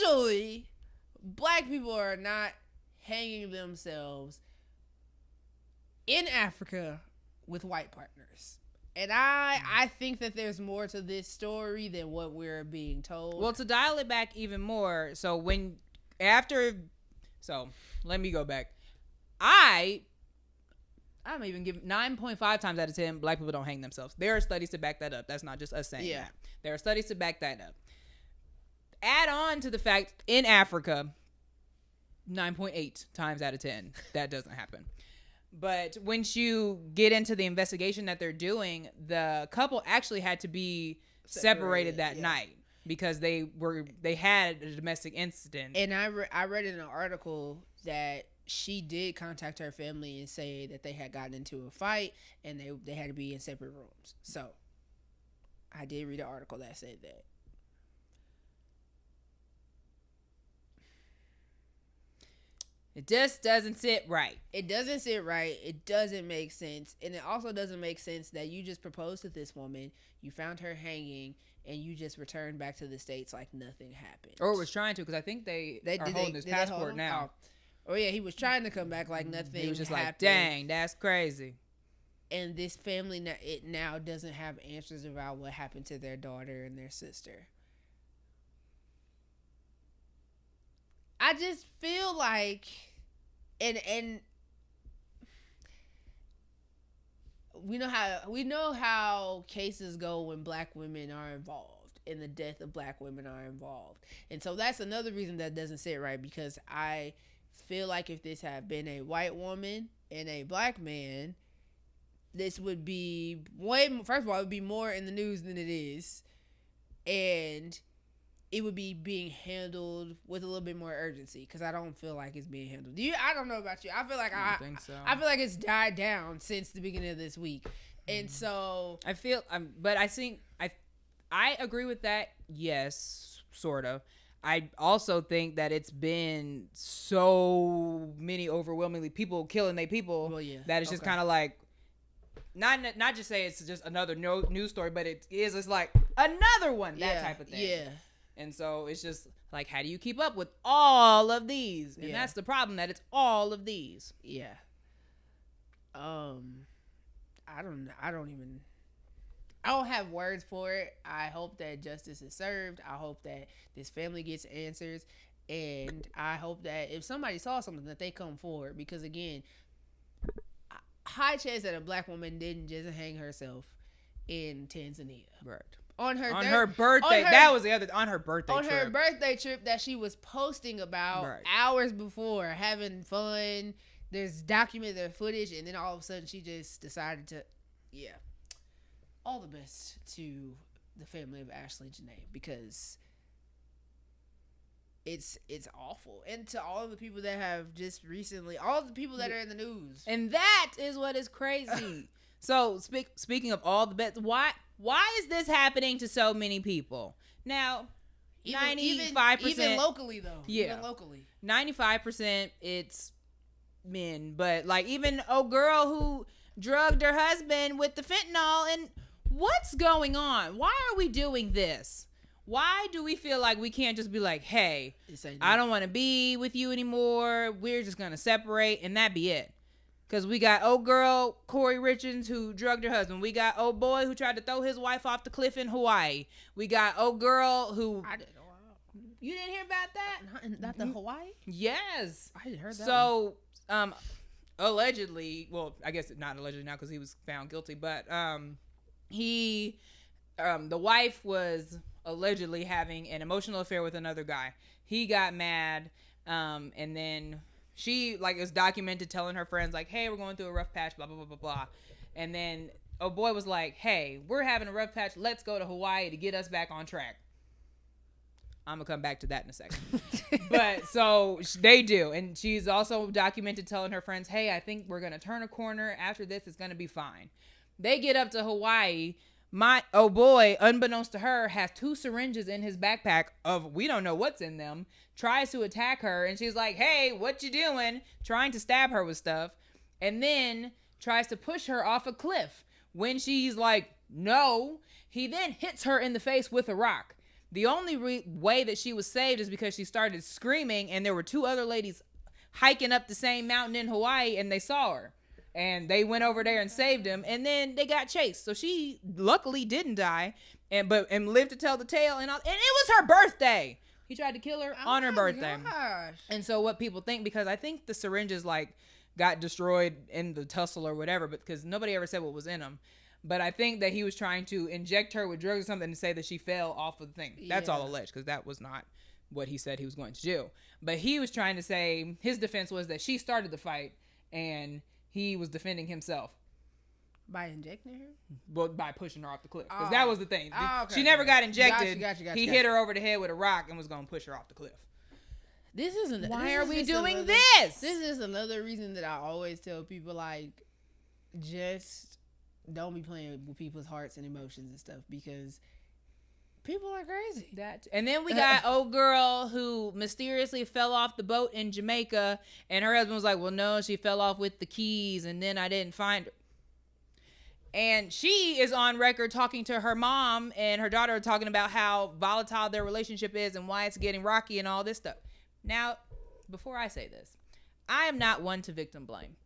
Usually, black people are not hanging themselves in Africa with white partners. And I think that there's more to this story than what we're being told. Well, to dial it back even more, so let me go back. I'm even giving 9.5 times out of 10, black people don't hang themselves. There are studies to back that up. That's not just us saying that. There are studies to back that up. Add on to the fact, in Africa, 9.8 times out of 10, that doesn't happen. But once you get into the investigation that they're doing, the couple actually had to be separated that night because they had a domestic incident. And I read in an article that she did contact her family and say that they had gotten into a fight and they had to be in separate rooms. So I did read an article that said that. It just doesn't sit right. It doesn't sit right. It doesn't make sense. And it also doesn't make sense that you just proposed to this woman, you found her hanging, and you just returned back to the States like nothing happened. Or was trying to, because I think they are holding his passport now. Oh, yeah, he was trying to come back like nothing happened. He was just happened. Like, dang, that's crazy. And this family now doesn't have answers about what happened to their daughter and their sister. I just feel like, and we know how cases go when black women are involved, and the death of black women are involved, and so that's another reason that doesn't sit right, because I feel like if this had been a white woman and a black man, this would be first of all, it would be more in the news than it is, and it would be being handled with a little bit more urgency, because I don't feel like it's being handled. I don't know about you. I feel like I think so. I feel like it's died down since the beginning of this week, and so I feel. But I think I agree with that. Yes, sort of. I also think that it's been so many overwhelmingly people killing their people that it's just kind of like not just say it's just another news story, but it's like another one, that type of thing. Yeah. And so it's just like, how do you keep up with all of these? And that's the problem, that it's all of these. Yeah. I don't have words for it. I hope that justice is served. I hope that this family gets answers. And I hope that if somebody saw something, that they come forward. Because again, high chance that a black woman didn't just hang herself in Tanzania. Right. On her birthday. That was the other, on her birthday trip. On her birthday trip that she was posting about hours before, having fun. There's documented footage, and then all of a sudden she just decided to, all the best to the family of Ashlee Jenae, because it's awful. And to all of the people that have just recently, all the people that are in the news. And that is what is crazy. So speaking of all the best, why is this happening to so many people? Now, 95%. Even locally, though. Yeah. Even locally. 95% it's men. But, like, even girl who drugged her husband with the fentanyl. And what's going on? Why are we doing this? Why do we feel like we can't just be like, hey, I don't want to be with you anymore. We're just going to separate and that be it. Because we got old girl Corey Richards who drugged her husband. We got old boy who tried to throw his wife off the cliff in Hawaii. We got old girl who... I didn't know. You didn't hear about that? Not the Hawaii? Yes. I didn't heard that. So, allegedly... Well, I guess not allegedly now because he was found guilty. But the wife was allegedly having an emotional affair with another guy. He got mad, and then... She, like, is documented telling her friends, like, hey, we're going through a rough patch, blah, blah, blah, blah, blah. And then a boy was like, hey, we're having a rough patch. Let's go to Hawaii to get us back on track. I'm going to come back to that in a second. But so they do. And she's also documented telling her friends, hey, I think we're going to turn a corner. After this, it's going to be fine. They get up to Hawaii. My boy, unbeknownst to her, has 2 syringes in his backpack of we don't know what's in them, tries to attack her, and she's like, hey, what you doing? Trying to stab her with stuff, and then tries to push her off a cliff. When she's like, no, he then hits her in the face with a rock. The only way that she was saved is because she started screaming, and there were 2 other ladies hiking up the same mountain in Hawaii, and they saw her. And they went over there and saved him, and then they got chased. So she luckily didn't die, and lived to tell the tale. And it was her birthday. He tried to kill her on her birthday. Gosh. And so what people think, because I think the syringes like got destroyed in the tussle or whatever, but because nobody ever said what was in them. But I think that he was trying to inject her with drugs or something to say that she fell off of the thing. That's all alleged, because that was not what he said he was going to do. But he was trying to say his defense was that she started the fight and he was defending himself. By injecting her? Well, by pushing her off the cliff. Because that was the thing. Okay, she never got injected. Gotcha, he hit her over the head with a rock and was going to push her off the cliff. Why are we doing this? This is another reason that I always tell people, like, just don't be playing with people's hearts and emotions and stuff, because people are crazy. And then we got old girl who mysteriously fell off the boat in Jamaica, and her husband was like, well, no, she fell off with the keys, and then I didn't find her. And she is on record talking to her mom and her daughter, talking about how volatile their relationship is and why it's getting rocky and all this stuff. Now, before I say this, I am not one to victim blame,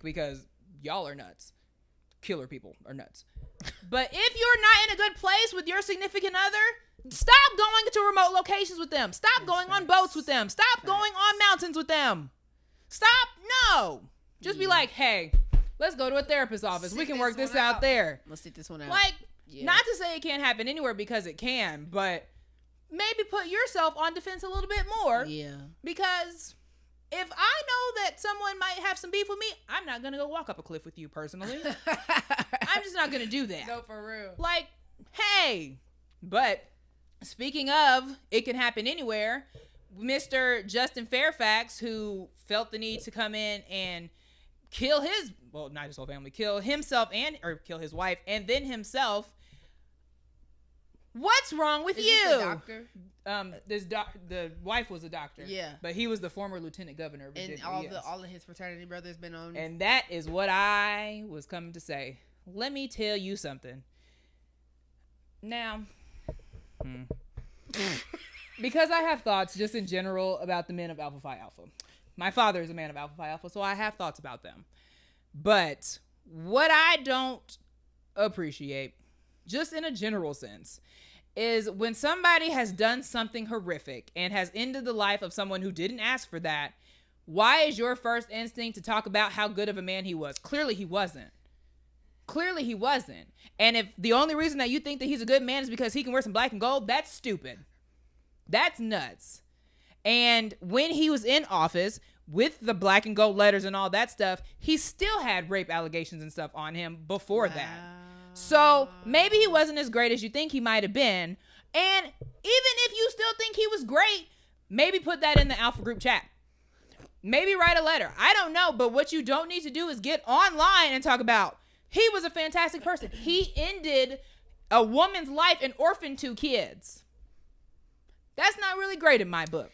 because y'all are nuts. Killer people are nuts. But if you're not in a good place with your significant other, stop going to remote locations with them. Stop going on boats with them. Stop going on mountains with them. Stop. No. Just be like, hey, let's go to a therapist's office. We can work this out there. Let's sit this one out. Like, not to say it can't happen anywhere, because it can, but maybe put yourself on defense a little bit more. Yeah. Because if I know that someone might have some beef with me, I'm not going to go walk up a cliff with you personally. I'm just not going to do that. No, for real. Like, hey. But speaking of, it can happen anywhere. Mr. Justin Fairfax, who felt the need to come in and kill not his whole family, kill himself or kill his wife and then himself. What's wrong with you? The doctor? The wife was a doctor. Yeah. But he was the former lieutenant governor of Virginia. And all of his fraternity brothers been on. And that is what I was coming to say. Let me tell you something. Now, because I have thoughts just in general about the men of Alpha Phi Alpha. My father is a man of Alpha Phi Alpha, so I have thoughts about them. But what I don't appreciate, just in a general sense, is when somebody has done something horrific and has ended the life of someone who didn't ask for that, why is your first instinct to talk about how good of a man he was? Clearly he wasn't. And if the only reason that you think that he's a good man is because he can wear some black and gold, that's stupid. That's nuts. And when he was in office with the black and gold letters and all that stuff, he still had rape allegations and stuff on him before that. So maybe he wasn't as great as you think he might have been. And even if you still think he was great, maybe put that in the Alpha Group chat. Maybe write a letter. I don't know. But what you don't need to do is get online and talk about he was a fantastic person. He ended a woman's life and orphaned 2 kids. That's not really great in my book.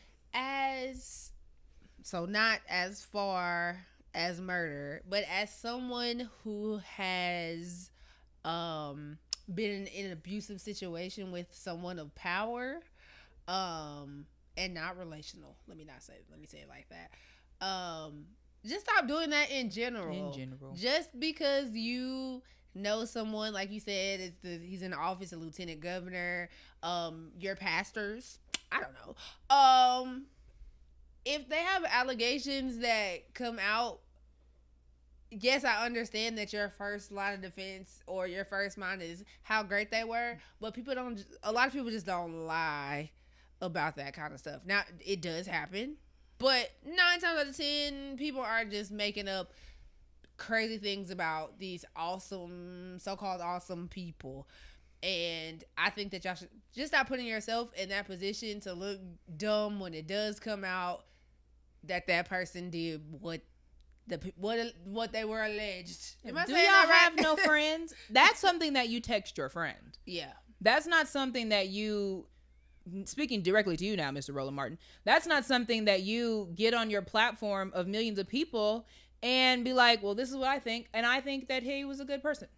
So not as far as murder, but as someone who has been in an abusive situation with someone of power, and not relational. Let me say it like that. Just stop doing that in general. Just because you know someone, like you said, he's in the office, a lieutenant governor, your pastors, I don't know. If they have allegations that come out, yes, I understand that your first line of defense or your first mind is how great they were, but a lot of people just don't lie about that kind of stuff. Now, it does happen, but 9 times out of 10, people are just making up crazy things about these awesome, so-called awesome people. And I think that y'all should just stop putting yourself in that position to look dumb when it does come out that person did what they were alleged. Do y'all have no friends? That's something that you text your friend. Yeah. That's not something that you, speaking directly to you now, Mr. Roland Martin, that's not something that you get on your platform of millions of people and be like, well, this is what I think, and I think that he was a good person.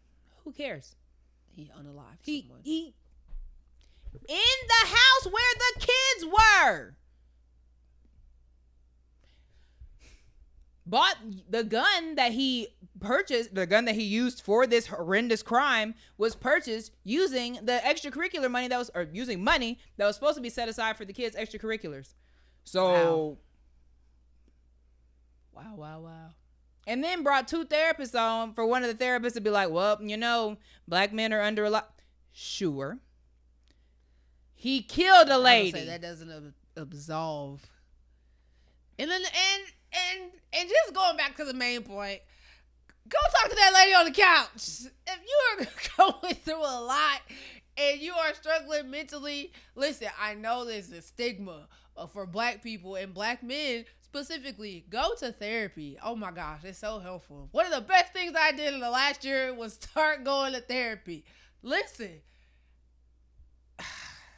Who cares? He unalived someone. He in the house where the kids were. Bought the gun that he purchased, the gun that he used for this horrendous crime was purchased using the extracurricular money using money that was supposed to be set aside for the kids' extracurriculars. So, wow. And then brought 2 therapists on for one of the therapists to be like, well, black men are under a lot. Sure. He killed a lady. I would say that doesn't absolve. And just going back to the main point, Go talk to that lady on the couch. If you are going through a lot and you are struggling mentally, listen, I know there's a stigma for black people and black men specifically. Go to therapy. Oh my gosh, it's so helpful. One of the best things I did in the last year was start going to therapy. Listen.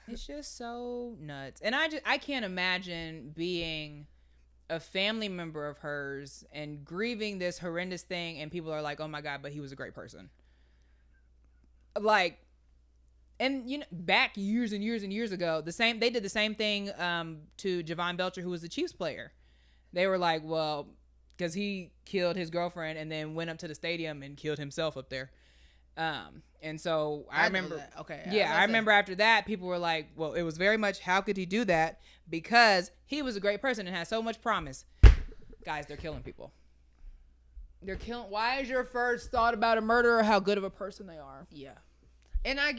It's just so nuts. And I can't imagine being a family member of hers and grieving this horrendous thing, and people are like, oh my God, but he was a great person. Like, and you know, back years and years and years ago, they did the same thing to Javon Belcher, who was the Chiefs player. They were like, well, because he killed his girlfriend and then went up to the stadium and killed himself up there. And so I remember, I remember after that, people were like, well, it was very much, how could he do that? Because he was a great person and had so much promise. Guys, they're killing people. Why is your first thought about a murderer how good of a person they are? Yeah. And I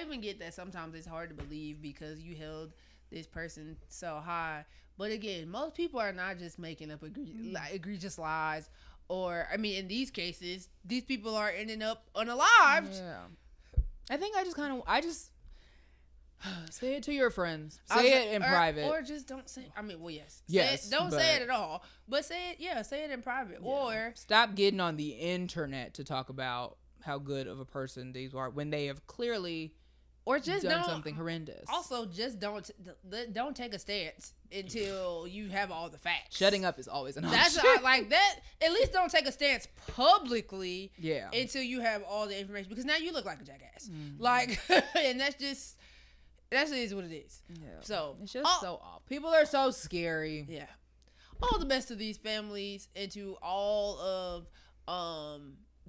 even get that sometimes it's hard to believe because you held this person so high. But again, most people are not just making up egregious lies. Or, I mean, in these cases, these people are ending up unalived. Yeah. I think I just say it to your friends. Say it in private. Or just don't say it. I mean, well, yes. Yes. Don't say it at all. But say it in private. Yeah. Or stop getting on the internet to talk about how good of a person these are when they have clearly done something horrendous. Also, just don't take a stance until you have all the facts. Shutting up is always an option. That's like that. At least don't take a stance publicly. Yeah. Until you have all the information, because now you look like a jackass. Mm-hmm. Like, and that is what it is. Yeah. So it's just so awful. People are so scary. Yeah. All the best to these families and to all of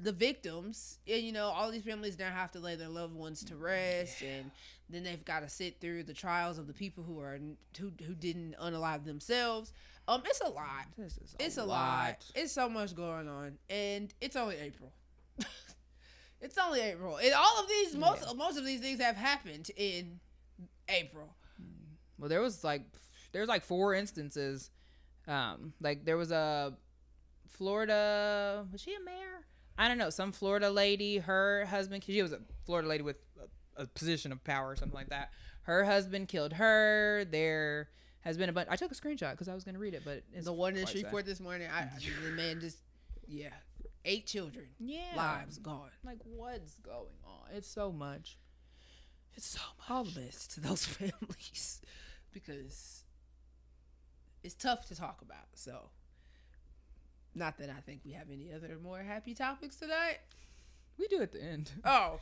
the victims. And, you know, all these families now have to lay their loved ones to rest, and then they've got to sit through the trials of the people who didn't unalive themselves. It's a lot. It's a lot. It's so much going on, and it's only April. It's only April, and all of these most of these things have happened in April. Well, there's like 4 instances. Like there was a Florida, was she a mayor? I don't know, some Florida lady, her husband, she was a Florida lady with a position of power or something like that. Her husband killed her. There has been a bunch. I took a screenshot because I was going to read it, but it's the one in Shreveport this morning. The man just 8 children, lives gone. Like, what's going on? It's so much. All the best to those families because it's tough to talk about. So. Not that I think we have any other more happy topics tonight. We do at the end. Oh.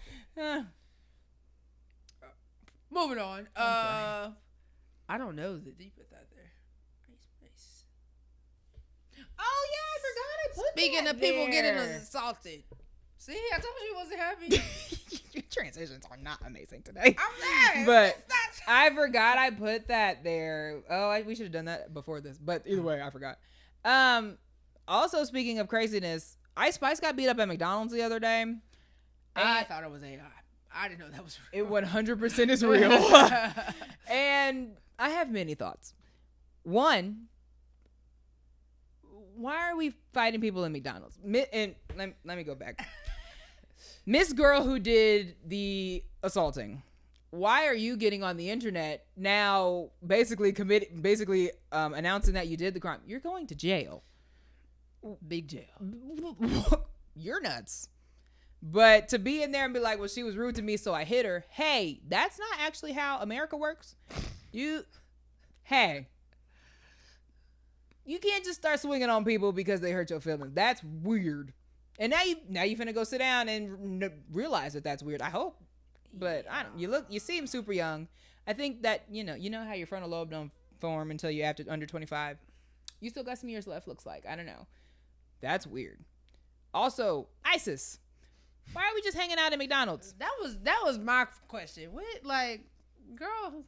Moving on. Okay. I don't know the deep with that there. Nice. Oh, yeah, I forgot I put Speaking of people getting assaulted. See, I told you I wasn't happy. Your transitions are not amazing today. I'm mad. But I forgot I put that there. Oh, we should have done that before this. But either way, I forgot. Also, speaking of craziness, Ice Spice got beat up at McDonald's the other day. I thought it was AI. I didn't know that was real. It 100% is real. And I have many thoughts. One, why are we fighting people in McDonald's? And let me go back. Miss Girl who did the assaulting. Why are you getting on the internet now basically announcing that you did the crime? You're going to jail. Big jail. You're nuts. But to be in there and be like, well, she was rude to me, so I hit her. Hey, that's not actually how America works. You can't just start swinging on people because they hurt your feelings. That's weird. And now you finna go sit down and realize that that's weird. I hope. But I don't. You seem super young. I think that you know how your frontal lobe don't form until you're under 25. You still got some years left. Looks like. I don't know. That's weird. Also, ISIS. Why are we just hanging out at McDonald's? That was my question. What, like, girl?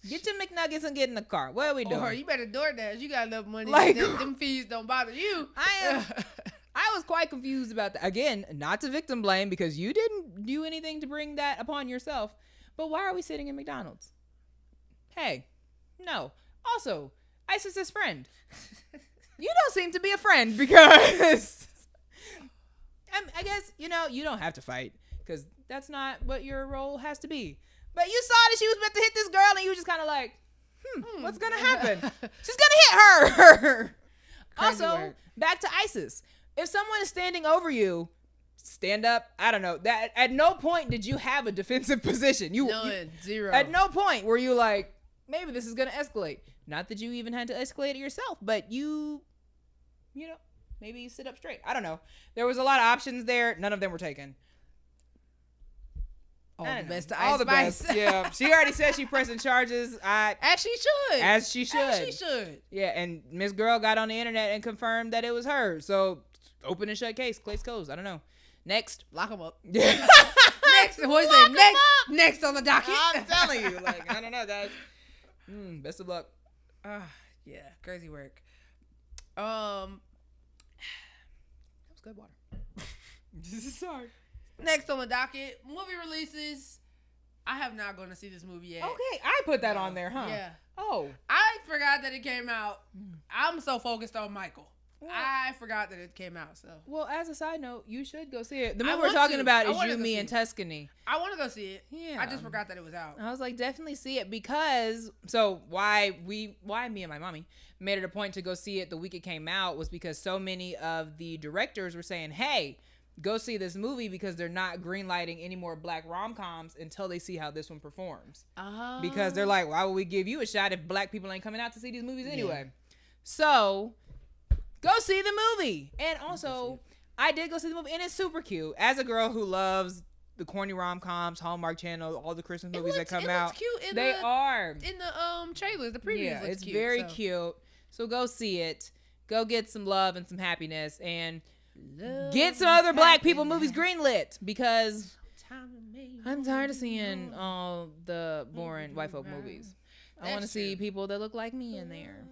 Get your McNuggets and get in the car. What are we doing? Or you better DoorDash. You got enough money. Like, them fees don't bother you. I was quite confused about that. Again, not to victim blame because you didn't do anything to bring that upon yourself. But why are we sitting in McDonald's? Hey, no. Also, ISIS's friend. You don't seem to be a friend because I guess, you don't have to fight because that's not what your role has to be. But you saw that she was about to hit this girl and you were just kind of like, what's going to happen? She's going to hit her. Also, back to ISIS. If someone is standing over you, stand up. I don't know. That at no point did you have a defensive position. Zero. At no point were you like, maybe this is going to escalate. Not that you even had to escalate it yourself, but maybe you sit up straight. I don't know. There was a lot of options there. None of them were taken. All the best to All the best. Yeah. She already said she pressing charges. As she should. Yeah, and Miss Girl got on the internet and confirmed that it was her. So, open and shut case closed. I don't know. Next. Lock them up. Next. What is it? Next on the docket. I'm telling you. I don't know, guys. Best of luck. Yeah. Crazy work. That was good water. Sorry. Next on the docket, movie releases. I have not gone to see this movie yet. Okay, I put that on there, huh? Yeah. Oh. I forgot that it came out. I'm so focused on Michael. Well, I forgot that it came out. So. Well, as a side note, you should go see it. The movie we're talking about is You, Me, and Tuscany. I want to go see it. Yeah. I just forgot that it was out. I was like, definitely see it because, why me and my mommy made it a point to go see it the week it came out was because so many of the directors were saying, hey, go see this movie because they're not greenlighting any more black rom-coms until they see how this one performs. Oh. Because they're like, why would we give you a shot if black people ain't coming out to see these movies anyway? Yeah. So, go see the movie. And also, I did go see the movie, and it's super cute. As a girl who loves the corny rom-coms, Hallmark Channel, all the Christmas movies that come out. Cute they are. In the trailers, the previews yeah, it's cute. Very cute. So go see it. Go get some love and some happiness. And get some other black people movies greenlit because I'm tired of seeing all the boring white folk movies. I want to see people that look like me in there.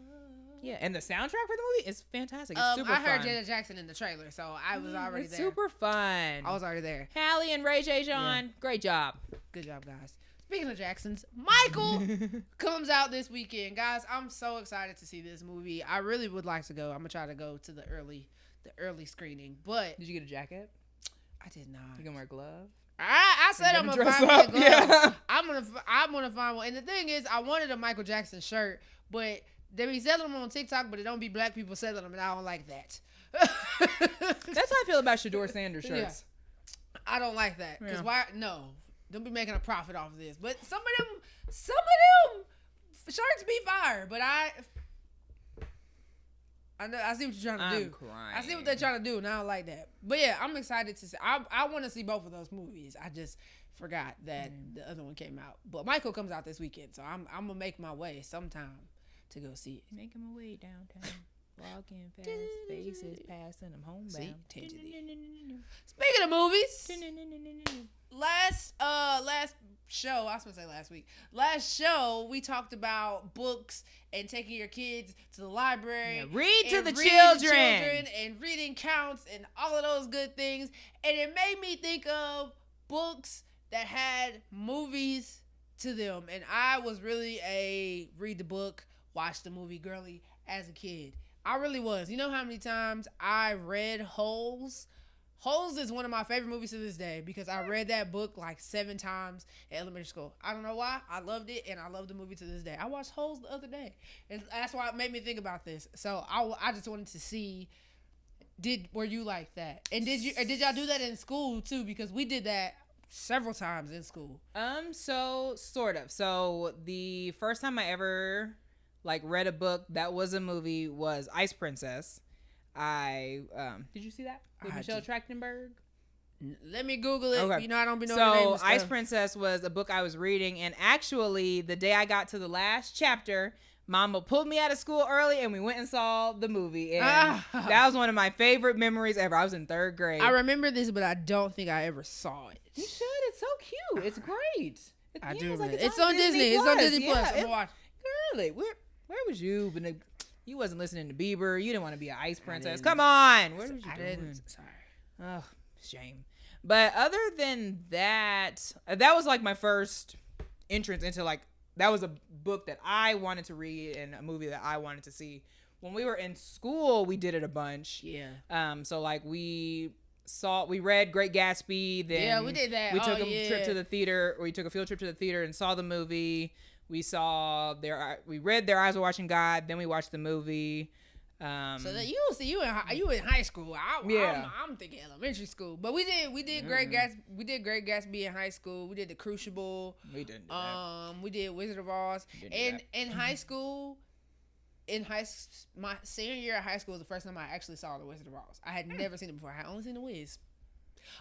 Yeah, and the soundtrack for the movie is fantastic. It's super fun. I heard Janet Jackson in the trailer, so I was already there. Super fun. I was already there. Hallie and Ray J. John, great job. Good job, guys. Speaking of Jacksons, Michael comes out this weekend. Guys, I'm so excited to see this movie. I really would like to go. I'm going to try to go to the early screening, but did you get a jacket? I did not. You gonna wear gloves? I said I'm gonna find me a glove. Yeah. I'm gonna find one. And the thing is, I wanted a Michael Jackson shirt, but they be selling them on TikTok, but it don't be black people selling them, and I don't like that. That's how I feel about Shador Sanders shirts. Yeah. I don't like that because why? No, don't be making a profit off of this. But some of them shirts be fire, but I see what you're trying to do. Crying. I see what they're trying to do, and I don't like that. But yeah, I'm excited to see. I want to see both of those movies. I just forgot that the other one came out. But Michael comes out this weekend, so I'm gonna make my way sometime to go see it. Making my way downtown, walking fast, faces passing, I'm homebound. See? Speaking of movies, last show, I was gonna say last week. Last show, we talked about books and taking your kids to the library. Yeah, read to the children and reading counts and all of those good things. And it made me think of books that had movies to them. And I was really a read the book, watch the movie girly as a kid. I really was. You know how many times I read Holes? Holes is one of my favorite movies to this day because I read that book like 7 times in elementary school. I don't know why. I loved it, and I love the movie to this day. I watched Holes the other day, and that's why it made me think about this. So I just wanted to see, were you like that? And did y'all do that in school too? Because we did that several times in school. So sort of. So the first time I ever read a book that was a movie was Ice Princess. Did you see that with Michelle Trachtenberg? Let me Google it. Okay. I don't be knowing the name of stuff. Ice Princess was a book I was reading, and actually the day I got to the last chapter, Mama pulled me out of school early and we went and saw the movie, and that was one of my favorite memories ever. I was in 3rd grade. I remember this, but I don't think I ever saw it. You should. It's so cute. It's great. I do. It's on Disney. It's on Disney Plus. I'm watching. Really? Where was you? You wasn't listening to Bieber. You didn't want to be an Ice Princess. Come on. What was you doing? Sorry. Oh, shame. But other than that, that was my first entrance into that was a book that I wanted to read and a movie that I wanted to see. When we were in school, we did it a bunch. Yeah. So we we read Great Gatsby. Then we did that. We took a trip to the theater. Or we took a field trip to the theater and saw the movie. We read Their Eyes Were Watching God. Then we watched the movie. So that you in high school. I'm thinking elementary school. But we did Great Gatsby. We did Great Gatsby in high school. We did The Crucible. We didn't do that. We did Wizard of Oz. And in high school, my senior year of high school was the first time I actually saw The Wizard of Oz. I had never seen it before. I had only seen The Wiz.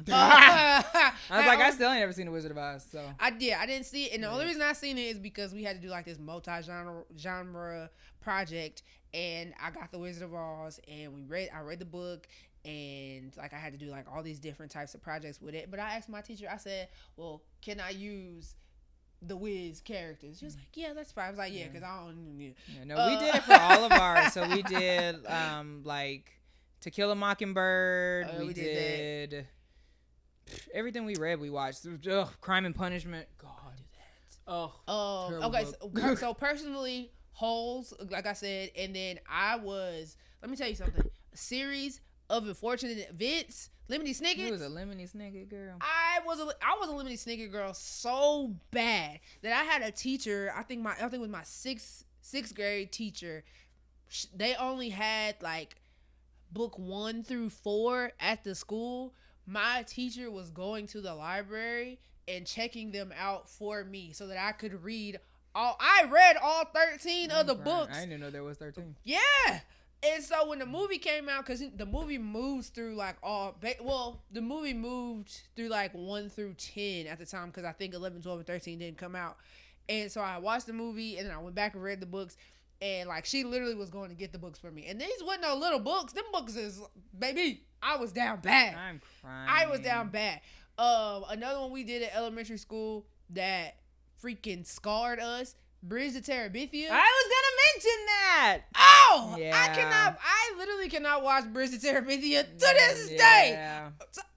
I was like, I still ain't never seen The Wizard of Oz. So I didn't see it, and the only reason I seen it is because we had to do like this multi-genre project, and I got The Wizard of Oz, and I read the book, and like I had to do like all these different types of projects with it. But I asked my teacher, I said, "Well, can I use the Wiz characters?" She was like, "Yeah, that's fine." I was like, "Yeah, because I don't." Yeah, no, we did it for all of ours. So we did like To Kill a Mockingbird. We did. Everything we read, we watched. Crime and Punishment. God. Okay. So personally, Holes, like I said, and then let me tell you something. A series of unfortunate events. Lemony Snicket. You was a Lemony Snicket girl. I was a Lemony Snicket girl so bad that I had a teacher. I think it was my sixth grade teacher. They only had like book 1 through 4 at the school. My teacher was going to the library and checking them out for me so that I could read I read all 13 of the books. I didn't know there was 13. Yeah. And so when the movie came out, because the movie moves through like the movie moved through like 1 through 10 at the time, because I think 11, 12, and 13 didn't come out. And so I watched the movie, and then I went back and read the books. And like she literally was going to get the books for me. And these wasn't no little books. Them books is, baby, I was down bad. I'm crying. I was down bad. Another one we did at elementary school that freaking scarred us, Bridge to Terabithia. I was gonna mention that. Oh, yeah. I literally cannot watch Bridge to Terabithia to this day.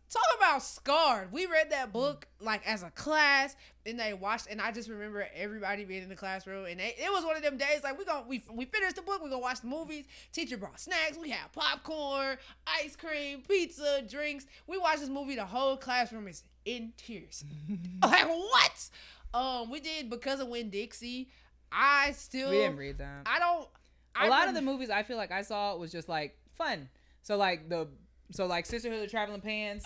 Talk about scarred. We read that book like as a class, and they watched, and I just remember everybody being in the classroom, and it was one of them days like we finished the book, we gonna watch the movies. Teacher brought snacks, we had popcorn, ice cream, pizza, drinks. We watched this movie. The whole classroom is in tears. Like what? We did Because of Winn-Dixie. We didn't read that. A lot of the movies I feel like I saw was just like fun. So like Sisterhood of the Traveling Pants,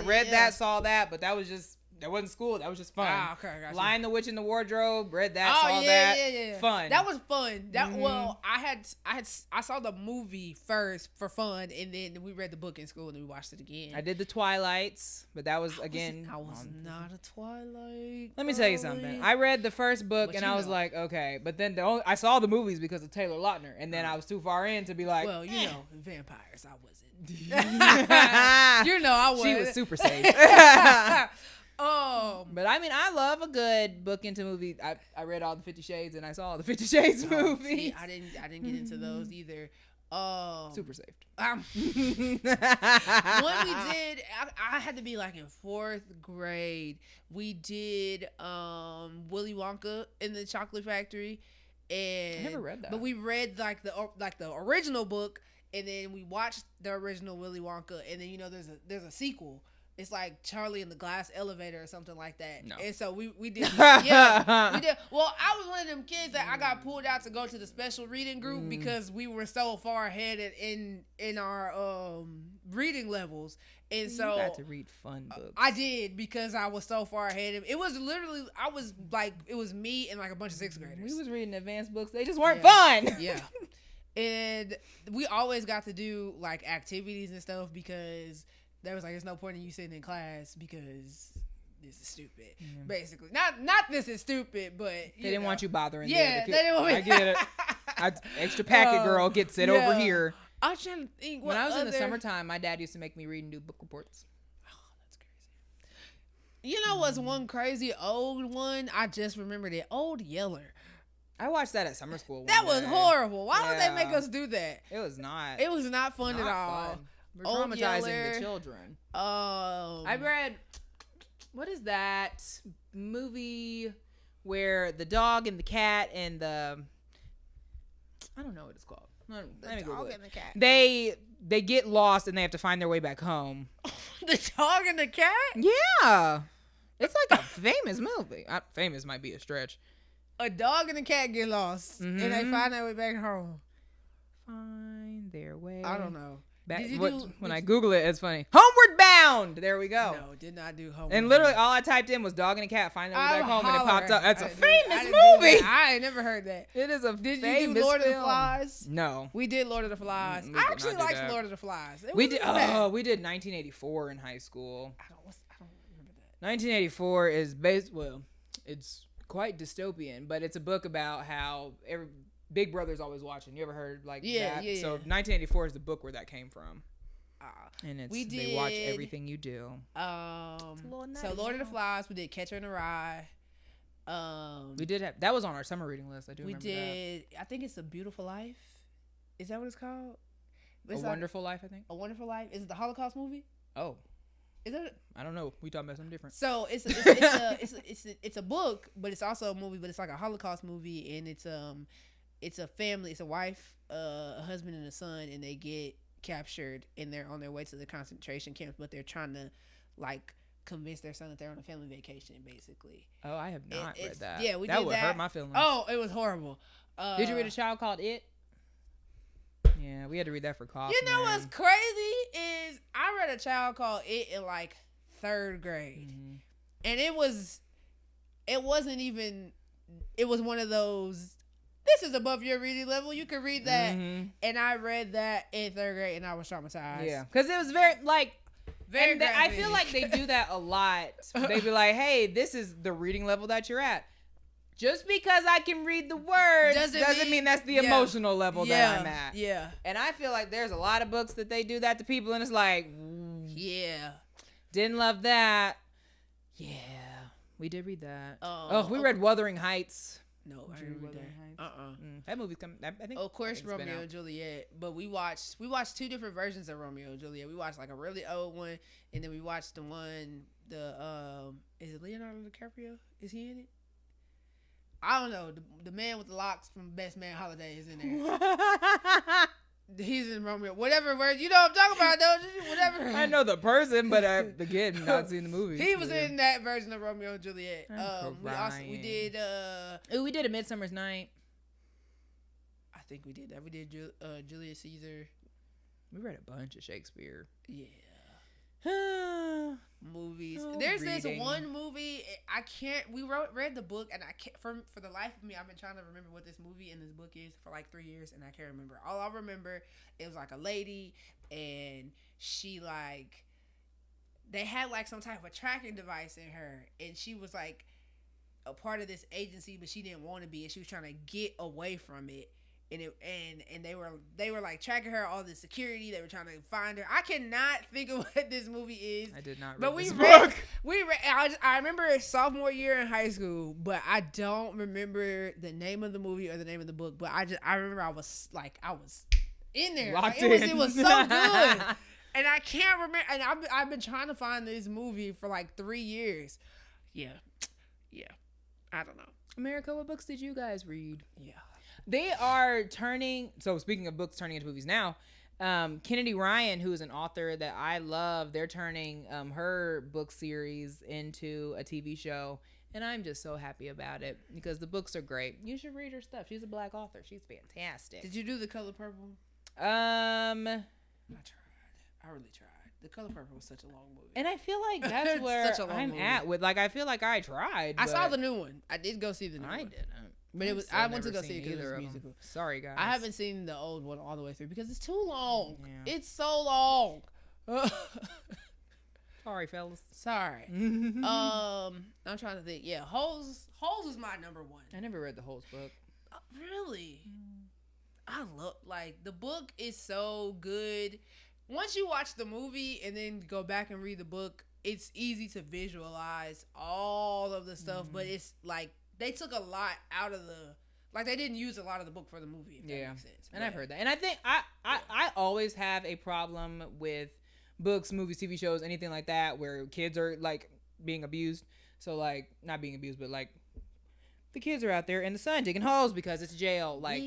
read that, saw that, but that wasn't school. That was just fun. Okay, gotcha. Lion, the Witch, and the Wardrobe, read that, saw that. Yeah. Fun. That was fun. Well, I saw the movie first for fun, and then we read the book in school, and then we watched it again. I did the Twilights, but that was again. I was not a Twilight. Let me tell you something. I read the first book, and I was like, okay, but then I saw the movies because of Taylor Lautner, and then I was too far in to be like, well, vampires. I wasn't. I wasn't. She was super safe. But I mean, I love a good book into movie. I read all the 50 Shades, and I saw all the 50 Shades movies. See, I didn't get into those either. Super safe. One we did, I had to be like in 4th grade. We did Willy Wonka in the Chocolate Factory, and I never read that. But we read like the original book, and then we watched the original Willy Wonka, and then there's a sequel. It's like Charlie in the Glass Elevator or something like that. No. And so we did. Yeah, we did. Well, I was one of them kids that I got pulled out to go to the special reading group because we were so far ahead in our reading levels. And so you got to read fun books. I did, because I was so far ahead. It was literally, it was me and like a bunch of 6th graders. We was reading advanced books. They just weren't fun. Yeah. And we always got to do like activities and stuff, because there was like, there's no point in you sitting in class because this is stupid. Yeah. Basically, not this is stupid, but they didn't want you bothering. Yeah, they didn't want me. I get it. Extra packet girl, get sit over here. I'm trying to think. When I was in the summertime, my dad used to make me read and do book reports. Oh, that's crazy. You know what's one crazy old one? I just remembered it. Old Yeller. I watched that at summer school. That was horrible. Why would they make us do that? It was not. It was not fun at all. Fun. We're traumatizing the children. I read, what is that movie where the dog and the cat and I don't know what it's called. Let me Google it. And the cat. They get lost and they have to find their way back home. The Dog and the Cat? Yeah. It's like a famous movie. Famous might be a stretch. A dog and a cat get lost, and they find their way back home. Find their way. I don't know. When I Google it, it's funny. Homeward Bound. There we go. No, did not do Homeward And literally, all I typed in was dog and a cat find their way back home, and it popped up. That's a famous movie. I ain't never heard that. It is a Did famous you do Lord film. of the Flies? No. We did Lord of the Flies. I actually liked Lord of the Flies. We did 1984 in high school. I don't remember that. 1984 is based. Well, it's quite dystopian, but it's a book about how Big Brother's always watching. You ever heard that? Yeah. So 1984 is the book where that came from. And they watch everything you do. So Lord of the Flies, we did Catcher in the Rye. We did have that was on our summer reading list. I do. We remember did. That. I think it's A Beautiful Life. Is that what it's called? It's Wonderful Life. I think. A Wonderful Life. Is it the Holocaust movie? Oh. Is it? I don't know. We talking about something different. So it's a book, but it's also a movie. But it's like a Holocaust movie, and it's a family. It's a wife, a husband, and a son, and they get captured, and they're on their way to the concentration camps, but they're trying to convince their son that they're on a family vacation, basically. Oh, I have not read that. Yeah, that would hurt my feelings. Oh, it was horrible. Did you read A Child Called It? Yeah, we had to read that for coffee. You know what's crazy is I read A Child Called It in 3rd grade, and it was one of those. This is above your reading level. You can read that, and I read that in 3rd grade, and I was traumatized. Yeah, because it was very very. I feel like they do that a lot. They be like, "Hey, this is the reading level that you're at." Just because I can read the words doesn't mean that's the emotional level that I'm at. Yeah. And I feel like there's a lot of books that they do that to people, and it's like, yeah, didn't love that. Yeah, we did read that. We read Wuthering Heights. No, I didn't read that. That movie's coming. I think. Of course, Romeo and Juliet. But we watched 2 different versions of Romeo and Juliet. We watched a really old one, and then we watched the one. Is it Leonardo DiCaprio? Is he in it? I don't know. The man with the locks from Best Man Holiday is in there. He's in Romeo. Whatever word. You know what I'm talking about, don't you? Whatever. I know the person, but again, not seen the movie. He was in that version of Romeo and Juliet. We did A Midsummer's Night. I think we did that. We did Julius Caesar. We read a bunch of Shakespeare. Yeah. Movies. There's this one movie we read the book, and I can't for the life of me I've been trying to remember what this movie and this book is for 3 years, and I can't remember. All I remember it was a lady, and she they had some type of tracking device in her, and she was a part of this agency, but she didn't want to be, and she was trying to get away from it. And they were tracking her, all the security. They were trying to find her. I cannot think of what this movie is. I did not read but this book. I remember sophomore year in high school, but I don't remember the name of the movie or the name of the book. But I remember I was in there. It was so good. And I can't remember. And I've been trying to find this movie for 3 years. Yeah. I don't know. America, what books did you guys read? Yeah. They are turning. So speaking of books turning into movies now, Kennedy Ryan, who is an author that I love, they're turning her book series into a TV show, and I'm just so happy about it because the books are great. You should read her stuff. She's a Black author. She's fantastic. Did you do The Color Purple? I tried. I really tried. The Color Purple was such a long movie, and I feel like that's where I'm at with. I feel like I tried. I saw the new one. I did go see the new one. I didn't. But I went to go see it because it was musical. Sorry, guys. I haven't seen the old one all the way through because it's too long. Yeah. It's so long. Sorry, fellas. Sorry. I'm trying to think. Yeah, Holes was my number 1. I never read the Holes book. Really? I love the book is so good. Once you watch the movie and then go back and read the book, it's easy to visualize all of the stuff, but it's they took a lot out of they didn't use a lot of the book for the movie, if that makes sense. And I've heard that. And I think I always have a problem with books, movies, TV shows, anything like that, where kids are being abused. So not being abused, but the kids are out there in the sun digging holes because it's jail. Like,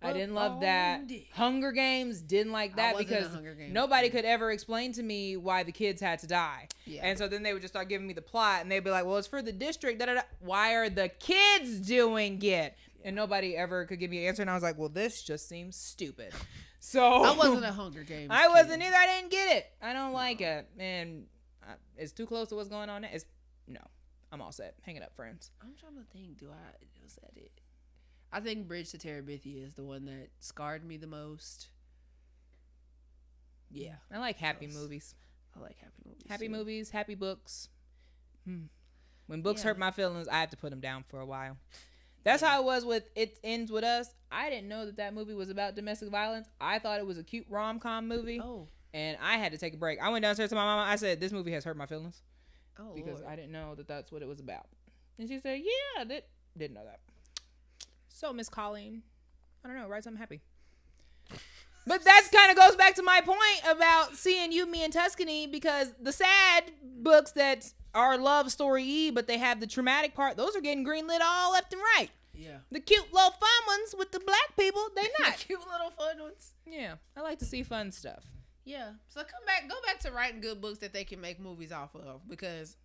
I didn't love that. Hunger Games, didn't like that because nobody could ever explain to me why the kids had to die. Yeah. And so then they would just start giving me the plot, and they'd be like, well, it's for the district. Da-da-da. Why are the kids doing it? And nobody ever could give me an answer. And I was like, well, this just seems stupid. So I wasn't a Hunger Games I wasn't either. I didn't get it. I don't like it. And it's too close to what's going on. No. I'm all set. Hang it up, friends. I'm trying to think. Was that it? I think Bridge to Terabithia is the one that scarred me the most. Yeah. I like happy movies. I like happy movies. Happy movies, happy books. When books hurt my feelings, I have to put them down for a while. That's how it was with It Ends With Us. I didn't know that movie was about domestic violence. I thought it was a cute rom-com movie. Oh. And I had to take a break. I went downstairs to my mama. I said, this movie has hurt my feelings. Oh, because Lord. I didn't know that that's what it was about. And she said, yeah, didn't know that. So, Miss Colleen, I don't know, write something happy. But that kind of goes back to my point about seeing You, Me, and Tuscany, because the sad books that are love story-y, but they have the traumatic part, those are getting greenlit all left and right. Yeah. The cute little fun ones with the black people, they not. Cute little fun ones. Yeah. I like to see fun stuff. Yeah. So go back to writing good books that they can make movies off of, because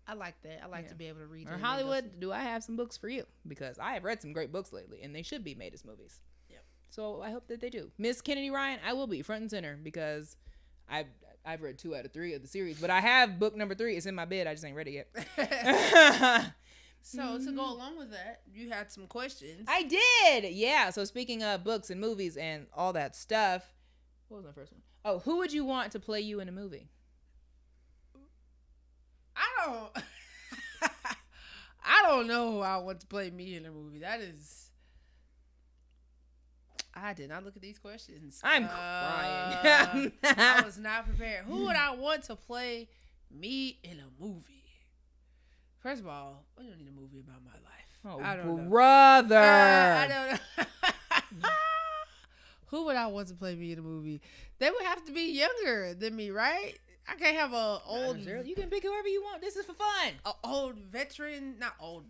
I like that. I like to be able to read. Or Hollywood, do I have some books for you? Because I have read some great books lately, and they should be made as movies. Yep. So I hope that they do. Miss Kennedy Ryan, I will be front and center, because I've read 2 out of 3 of the series, but I have book number 3. It's in my bed. I just ain't read it yet. So to go along with that, you had some questions. I did. Yeah. So speaking of books and movies and all that stuff, what was my first one? Oh, who would you want to play you in a movie? I don't know who I want to play me in a movie. I did not look at these questions. I'm crying. I was not prepared. Who would I want to play me in a movie? First of all, I don't need a movie about my life. Oh, I don't brother. I don't know. Who would I want to play me in a movie? They would have to be younger than me, right? I can't have a old. You can pick whoever you want. This is for fun. An old veteran, not old.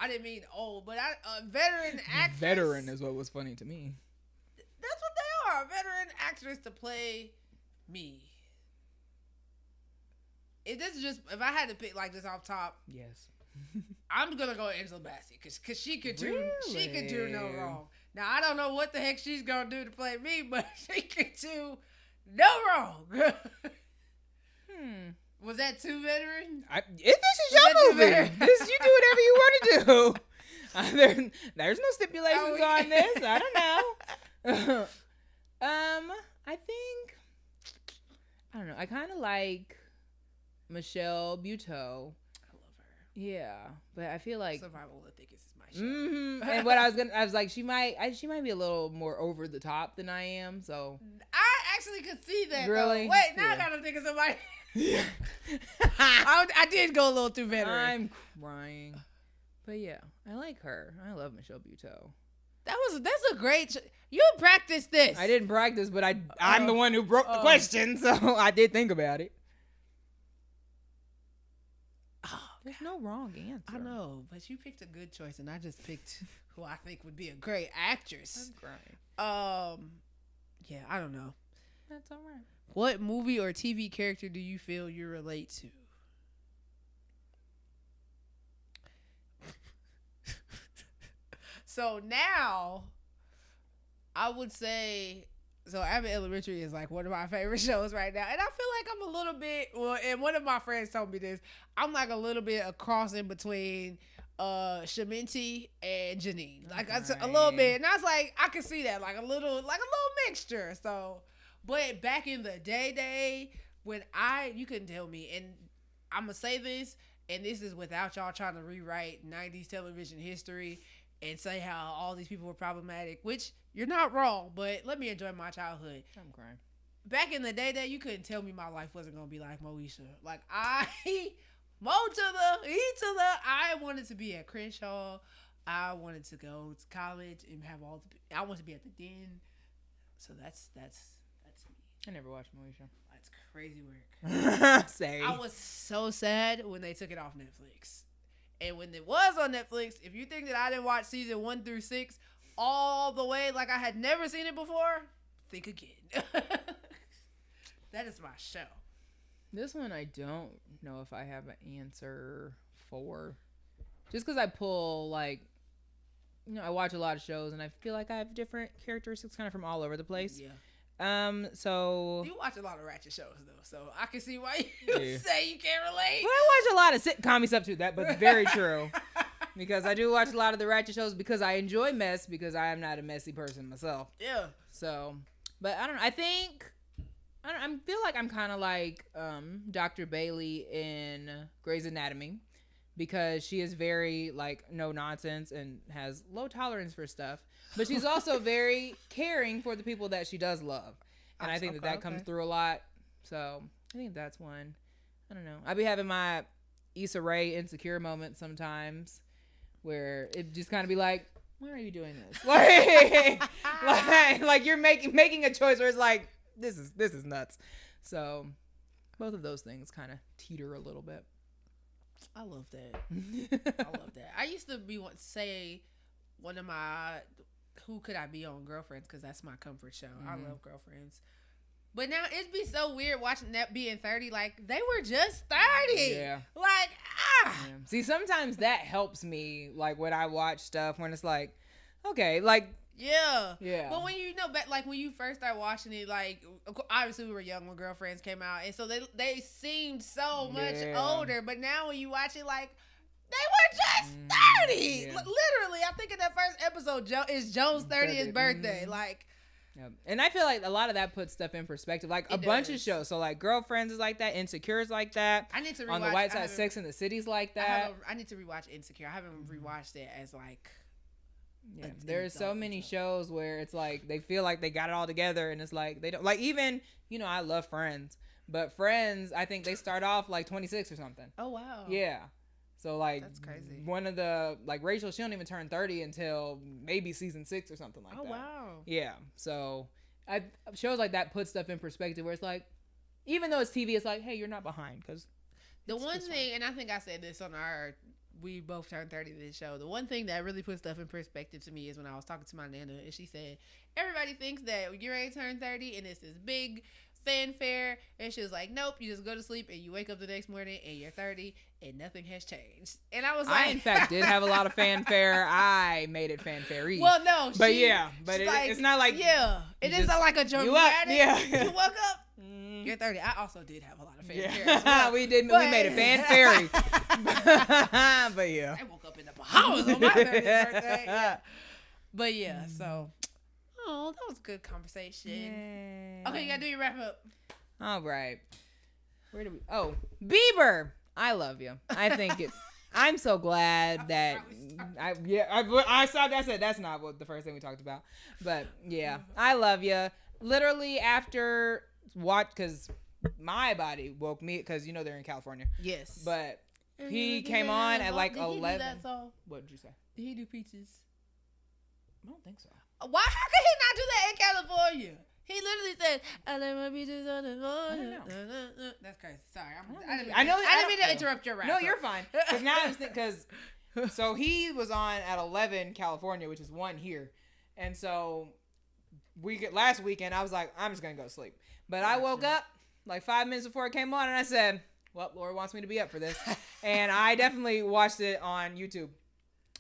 I didn't mean old, but a veteran actress. Veteran is what was funny to me. That's what they are. A veteran actress to play me. If I had to pick like this off top, yes, I'm gonna go Angela Bassett because she could do no wrong. Now I don't know what the heck she's gonna do to play me, but she could do no wrong. Was that too veteran? This is your movie. You do whatever you want to do. There's no stipulations on this. I don't know. I don't know. I kind of like Michelle Buteau. I love her. Yeah, but I feel like Survival of the Thickest is my show. Mm-hmm. And what I was like, she might be a little more over the top than I am. So I actually could see that. Really? Though. Wait, now I gotta think of somebody. Yeah. I did go a little too veteran. I'm crying, but yeah, I like her. I love Michelle Buteau. That's a great. You practiced this. I didn't practice, but I'm the one who broke the question, so I did think about it. There's no wrong answer. I know, but you picked a good choice, and I just picked who I think would be a great actress. I'm crying. Yeah, I don't know. That's all right. What movie or TV character do you feel you relate to? So now, I would say, Abbott Elementary is like one of my favorite shows right now. And I feel like I'm a little bit, and one of my friends told me this, I'm like a little bit a cross in between Shaminti and Janine. Like a little bit. And I was like, I can see that, like a little mixture. So, but back in the day, when you couldn't tell me, and I'm going to say this, and this is without y'all trying to rewrite 90s television history and say how all these people were problematic, which you're not wrong, but let me enjoy my childhood. I'm crying. Back in the day, you couldn't tell me my life wasn't going to be like Moesha. Like, I wanted to be at Crenshaw. I wanted to go to college and have I wanted to be at the Den. So that's me. I never watched Moesha. That's crazy work. Same. I was so sad when they took it off Netflix. And when it was on Netflix, if you think that I didn't watch season 1 through 6 all the way like I had never seen it before, think again. That is my show. This one I don't know if I have an answer for. Just because I pull, like, you know, I watch a lot of shows and I feel like I have different characteristics kind of from all over the place. Yeah. So you watch a lot of ratchet shows though, so I can see why you say you can't relate. But I watch a lot of sitcom stuff too. But very true. Because I do watch a lot of the ratchet shows because I enjoy mess because I am not a messy person myself. Yeah. So, but I don't know. I feel like I'm kind of like Dr. Bailey in Grey's Anatomy because she is very like no nonsense and has low tolerance for stuff. But she's also very caring for the people that she does love. And I think that comes through a lot. So I think that's one. I don't know. I be having my Issa Rae insecure moments sometimes where it just kind of be like, why are you doing this? Like you're making a choice where it's like, this is nuts. So both of those things kind of teeter a little bit. I love that. I love that. I used to say one of my who could I be on Girlfriends because that's my comfort show. I love Girlfriends. But now it'd be so weird watching that being 30. Like, they were just 30. Yeah. Like, Yeah. See, sometimes that helps me, like, when I watch stuff when it's like, okay, like. Yeah. But when you know, like, when you first start watching it, like, obviously we were young when Girlfriends came out. And so they seemed so much older. But now when you watch it, like, they were just 30. Yeah. Literally, I think in that first episode, is Joe's 30th birthday. Like. Yep. And I feel like a lot of that puts stuff in perspective. Like a bunch of shows. So like Girlfriends is like that. Insecure is like that. I need to rewatch. On the White Side, Sex and the City's like that. I need to rewatch Insecure. I haven't rewatched it as like. Yeah. There's so many shows where it's like they feel like they got it all together and it's like they don't. Like even, you know, I love Friends. But Friends, I think they start off like 26 or something. Oh, wow. Yeah. So, like, that's crazy. One of the, like, Rachel, she don't even turn 30 until maybe season 6 or something like that. Oh, wow. Yeah. So, shows like that put stuff in perspective where it's like, even though it's TV, it's like, hey, you're not behind. Because the one thing, and I think I said this on we both turned 30 to this show. The one thing that really put stuff in perspective to me is when I was talking to my nana and she said, everybody thinks that you're ready to turn 30 and it's this big fanfare, and she was like, nope, you just go to sleep and you wake up the next morning and you're 30 and nothing has changed. And I was like, I in fact did have a lot of fanfare. I made it fanfare-y. Well, no, but it's not like it is not like a dramatic. You woke up, you're 30. I also did have a lot of fanfare. Yeah. Well. we made it fanfare. But yeah, I woke up in the Bahamas on my 30th birthday. Yeah. But yeah, so. Oh, that was a good conversation. Yay. Okay, you gotta do your wrap up. All right. Where do we? Oh, Bieber. I love you. I think it. I'm so glad that I stopped. I said that's not what the first thing we talked about, but yeah, I love you. Literally after because my body woke me because you know they're in California. Yes. But he came on at like 11. Did he do that song? What did you say? Did he do Peaches? I don't think so. Why? How could he not do that in California? He literally said, "I let my peaches on the morning." That's crazy. Sorry, I didn't mean to interrupt your rap. No, you're fine. Because now I'm thinking so he was on at 11 California, which is 1 here, and so last weekend I was like, I'm just gonna go to sleep. But I woke up like 5 minutes before it came on, and I said, "Well, Lord wants me to be up for this," and I definitely watched it on YouTube.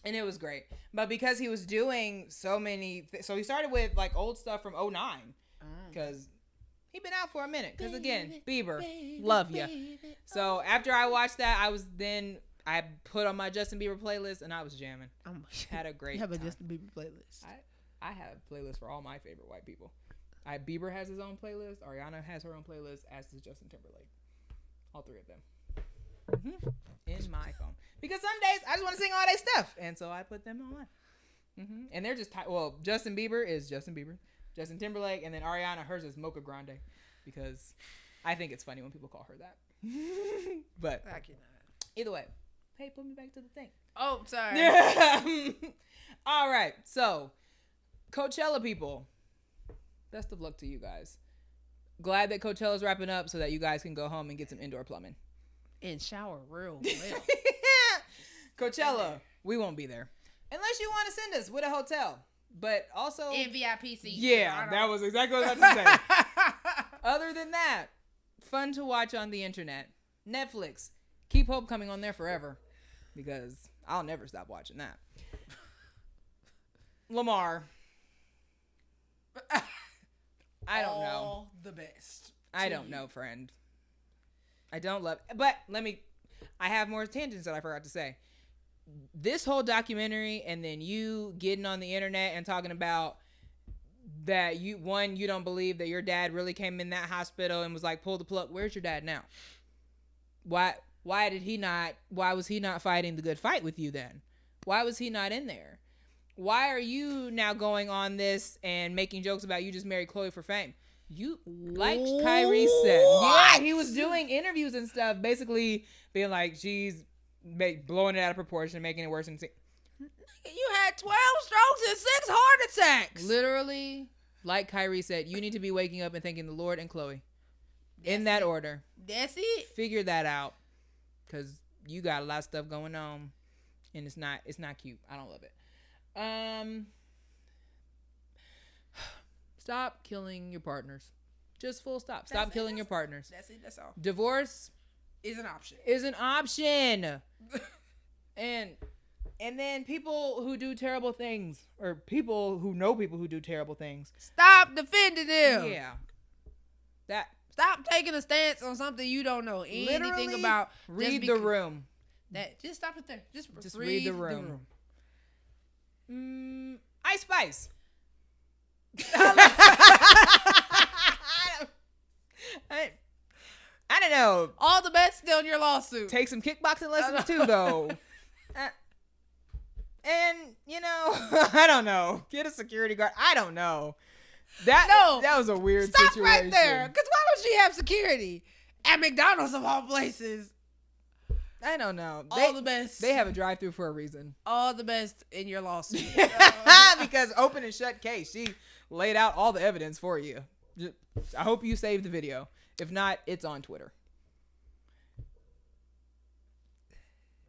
And it was great. But because he was doing so many... so he started with, like, old stuff from 2009. Because he'd been out for a minute. Because, again, Bieber, love ya. So after I watched that, I put on my Justin Bieber playlist, and I was jamming. Had a great time. You have a Justin Bieber playlist. I have playlists for all my favorite white people. Bieber has his own playlist. Ariana has her own playlist, as does Justin Timberlake. All 3 of them. In my phone. Because some days I just want to sing all that stuff. And so I put them on. And they're just... Justin Bieber is Justin Bieber. Justin Timberlake. And then Ariana, hers is Mocha Grande. Because I think it's funny when people call her that. But I cannot. Either way. Hey, put me back to the thing. Oh, sorry. All right. So, Coachella people. Best of luck to you guys. Glad that Coachella's wrapping up so that you guys can go home and get some indoor plumbing. And shower real well. Coachella, we won't be there. Unless you want to send us with a hotel. But also... in VIP seats. Yeah, that was exactly what I was about to say. Other than that, fun to watch on the internet. Netflix. Keep Hope coming on there forever. Because I'll never stop watching that. Lamar. I don't know. All the best. I don't know, friend. I don't love... But I have more tangents that I forgot to say. This whole documentary and then you getting on the internet and talking about that you don't believe that your dad really came in that hospital and was like, pull the plug. Where's your dad now? Why was he not fighting the good fight with you then? Why was he not in there? Why are you now going on this and making jokes about you just married Chloe for fame? You, like Kyrie said, yeah, he was doing interviews and stuff, basically being like, she's blowing it out of proportion, making it worse. You had 12 strokes and 6 heart attacks. Literally, like Kyrie said, you need to be waking up and thanking the Lord and Chloe. In that order. That's it. Figure that out. Because you got a lot of stuff going on. And it's not cute. I don't love it. Stop killing your partners. Just full stop. Stop killing your partners. That's it. That's all. Divorce is an option. And then people who do terrible things, or people who know people who do terrible things, stop defending them. Yeah. Stop taking a stance on something you don't know anything about. Read the room. Just stop it there. Just read the room. Ice Spice. I don't know. All the best still in your lawsuit. Take some kickboxing lessons too, though. And, I don't know. Get a security guard. I don't know. That was a weird situation. Stop right there. Because why would she have security at McDonald's of all places? I don't know. All the best. They have a drive-through for a reason. All the best in your lawsuit. Because open and shut case. She laid out all the evidence for you. I hope you saved the video. If not, it's on Twitter.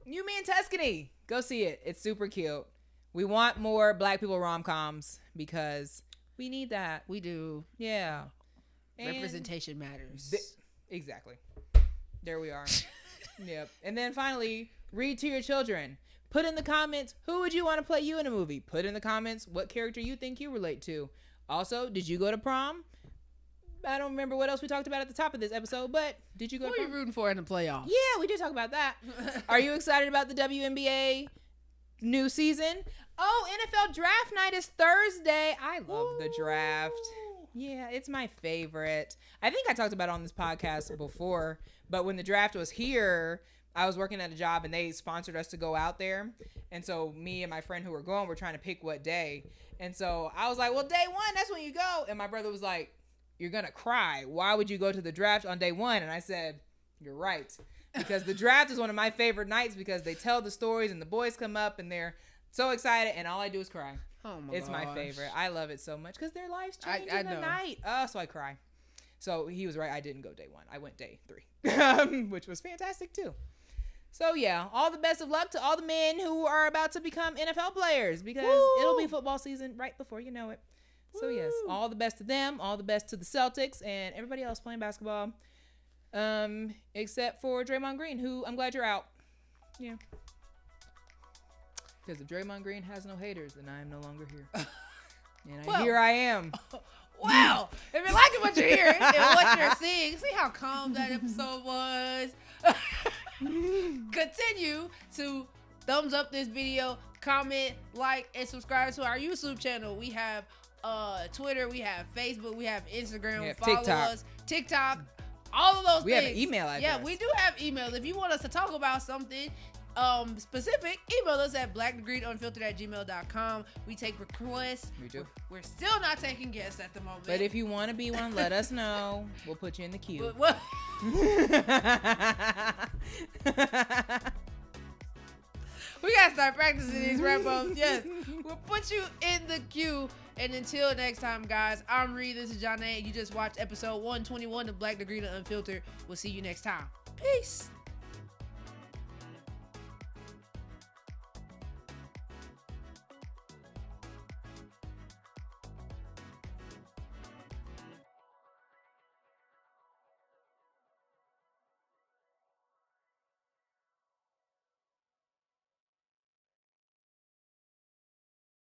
You, Me, and Tuscany. Go see it. It's super cute. We want more Black people rom-coms because we need that. We do. Yeah. Representation matters. Exactly. There we are. Yep. And then finally, read to your children. Put in the comments, who would you want to play you in a movie? Put in the comments what character you think you relate to. Also, did you go to prom? I don't remember what else we talked about at the top of this episode, but did you go to prom? Who are you rooting for in the playoffs? Yeah, we did talk about that. Are you excited about the WNBA new season? Oh, NFL draft night is Thursday. I love the draft. Yeah, it's my favorite. I think I talked about it on this podcast before, but when the draft was here, I was working at a job and they sponsored us to go out there. And so me and my friend who were going were trying to pick what day. And so I was like, well, day one, that's when you go. And my brother was like, you're going to cry. Why would you go to the draft on day one? And I said, you're right. Because the draft is one of my favorite nights because they tell the stories and the boys come up and they're so excited and all I do is cry. Oh my It's gosh. my favorite. I love it so much because their lives change in the night. Oh, so I cry. So he was right. I didn't go day one. I went day 3, which was fantastic too. So yeah, all the best of luck to all the men who are about to become NFL players because it'll be football season right before you know it. So yes, all the best to them, all the best to the Celtics and everybody else playing basketball, except for Draymond Green, who I'm glad you're out. Yeah. Because if Draymond Green has no haters, then I am no longer here. And here I am. Wow. If you're liking what you're hearing and what you're seeing, see how calm that episode was? Continue to thumbs up this video, comment, like, and subscribe to our YouTube channel. We have Twitter, we have Facebook, we have Instagram, follow us, TikTok, all of those things. We have an email address. Yeah, we do have emails. If you want us to talk about something specific, email us at blackdegreeunfiltered@gmail.com. We take requests. We do. We're still not taking guests at the moment. But if you want to be one, let us know. We'll put you in the queue. We gotta start practicing these rap-ups. Yes, we'll put you in the queue. And until next time, guys, I'm Reed. This is Janaé. You just watched episode 121 of Black Degree Unfiltered. We'll see you next time. Peace.